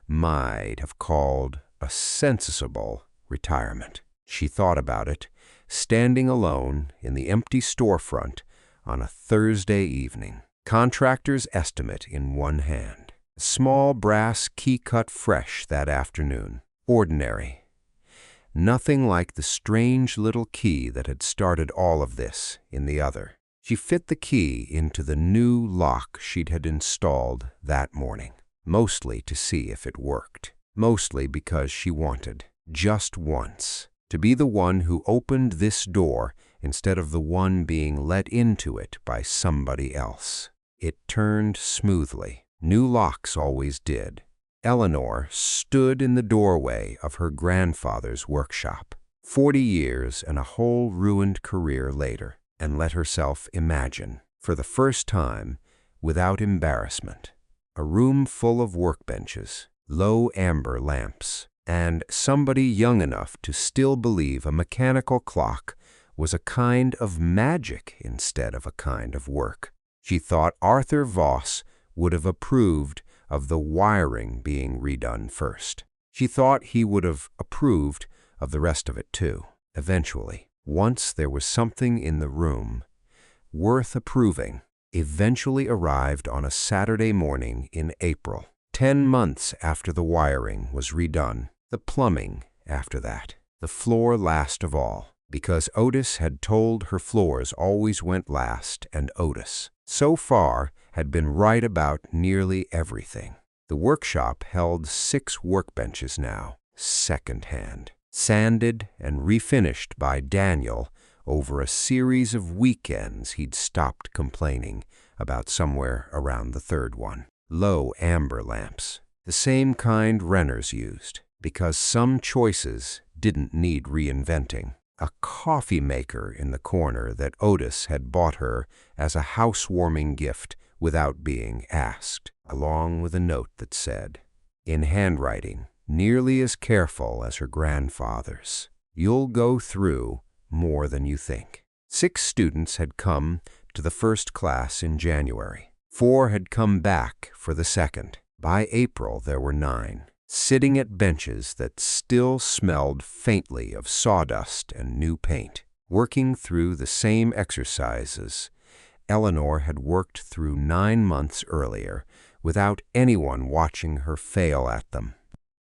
might have called a sensible retirement. She thought about it, standing alone in the empty storefront on a Thursday evening, contractor's estimate in one hand, a small brass key cut fresh that afternoon, ordinary, nothing like the strange little key that had started all of this in the other. She fit the key into the new lock she'd had installed that morning, mostly to see if it worked, mostly because she wanted, just once, to be the one who opened this door instead of the one being let into it by somebody else. It turned smoothly. New locks always did. Eleanor stood in the doorway of her grandfather's workshop, 40 years and a whole ruined career later, and let herself imagine, for the first time, without embarrassment, a room full of workbenches, low amber lamps, and somebody young enough to still believe a mechanical clock was a kind of magic instead of a kind of work. She thought Arthur Voss would have approved of the wiring being redone first. She thought he would have approved of the rest of it too, eventually. Once there was something in the room worth approving, eventually arrived on a Saturday morning in April, 10 months after the wiring was redone, the plumbing after that, the floor last of all, because Otis had told her floors always went last, and Otis, so far, had been right about nearly everything. The workshop held 6 workbenches now, second-hand, sanded and refinished by Daniel over a series of weekends he'd stopped complaining about somewhere around the 3rd one. Low amber lamps, the same kind renters used, because some choices didn't need reinventing. A coffee maker in the corner that Otis had bought her as a housewarming gift without being asked, along with a note that said, in handwriting, nearly as careful as her grandfather's, "You'll go through more than you think." 6 students had come to the first class in January. 4 had come back for the second. By April, there were 9, sitting at benches that still smelled faintly of sawdust and new paint, working through the same exercises Eleanor had worked through 9 months earlier without anyone watching her fail at them.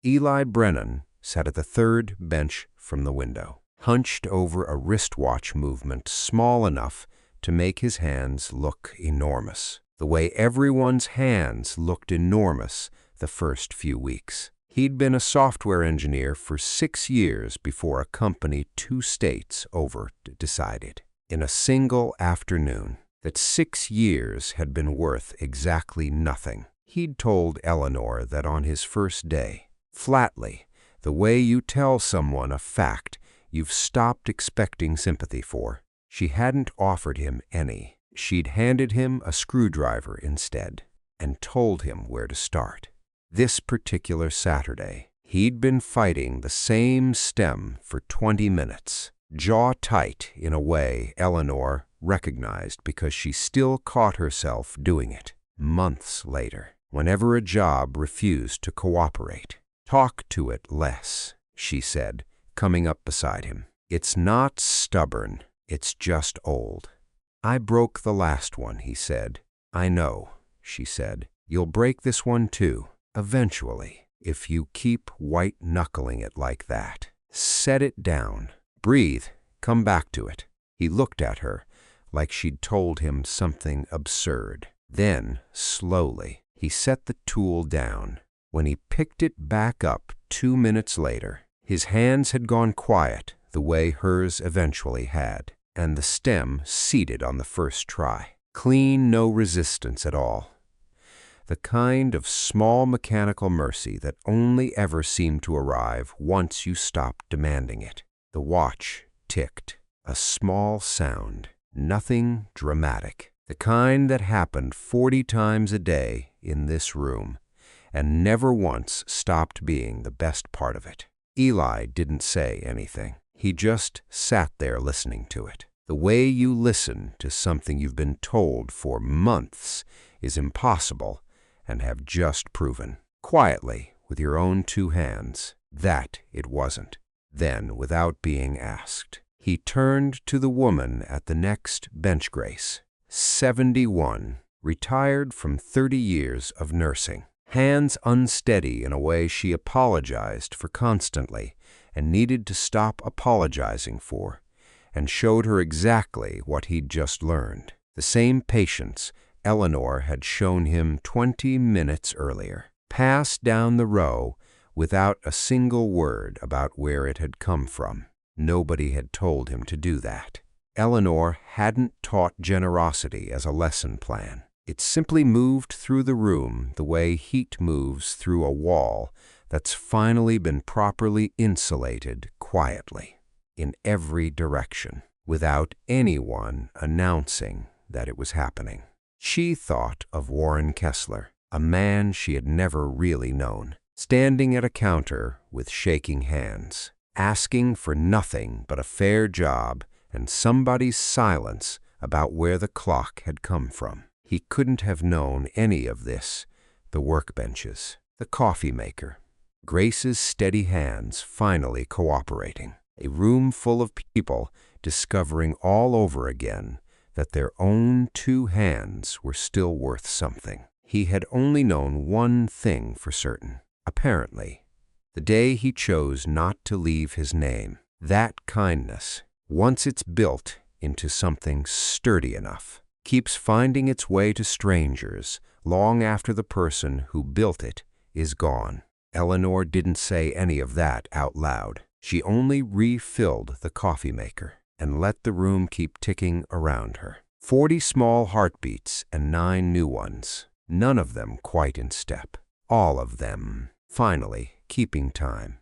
Eli Brennan sat at the 3rd bench from the window, hunched over a wristwatch movement small enough to make his hands look enormous, the way everyone's hands looked enormous the first few weeks. He'd been a software engineer for 6 years before a company 2 states over decided, in a single afternoon, that 6 years had been worth exactly nothing. He'd told Eleanor that on his first day, flatly, the way you tell someone a fact you've stopped expecting sympathy for. She hadn't offered him any. She'd handed him a screwdriver instead and told him where to start. This particular Saturday, He'd been fighting the same stem for 20 minutes, jaw tight in a way Eleanor recognized because she still caught herself doing it months later, whenever a job refused to cooperate. "Talk to it less," she said, coming up beside him. "It's not stubborn, it's just old." "I broke the last one," he said. "I know," she said. "You'll break this one too, eventually, if you keep white-knuckling it like that. Set it down. Breathe. Come back to it." He looked at her like she'd told him something absurd. Then, slowly, he set the tool down. When he picked it back up 2 minutes later, his hands had gone quiet the way hers eventually had, and the stem seated on the first try. Clean, no resistance at all. The kind of small mechanical mercy that only ever seemed to arrive once you stopped demanding it. The watch ticked. A small sound. Nothing dramatic. The kind that happened 40 times a day in this room, and never once stopped being the best part of it. Eli didn't say anything. He just sat there listening to it. The way you listen to something you've been told for months is impossible and have just proven, quietly, with your own 2 hands, that it wasn't. Then, without being asked, he turned to the woman at the next bench grace. 71, retired from 30 years of nursing. Hands unsteady in a way she apologized for constantly and needed to stop apologizing for, and showed her exactly what he'd just learned. The same patience Eleanor had shown him 20 minutes earlier. Passed down the row without a single word about where it had come from. Nobody had told him to do that. Eleanor hadn't taught generosity as a lesson plan. It simply moved through the room the way heat moves through a wall that's finally been properly insulated quietly, in every direction, without anyone announcing that it was happening. She thought of Warren Kessler, a man she had never really known, standing at a counter with shaking hands, asking for nothing but a fair job and somebody's silence about where the clock had come from. He couldn't have known any of this: the workbenches, the coffee maker, Grace's steady hands finally cooperating, a room full of people discovering all over again that their own 2 hands were still worth something. He had only known one thing for certain, apparently, the day he chose not to leave his name. That kindness, once it's built into something sturdy enough, keeps finding its way to strangers long after the person who built it is gone. Eleanor didn't say any of that out loud. She only refilled the coffee maker and let the room keep ticking around her. 40 small heartbeats and 9 new ones, none of them quite in step. All of them, finally, keeping time.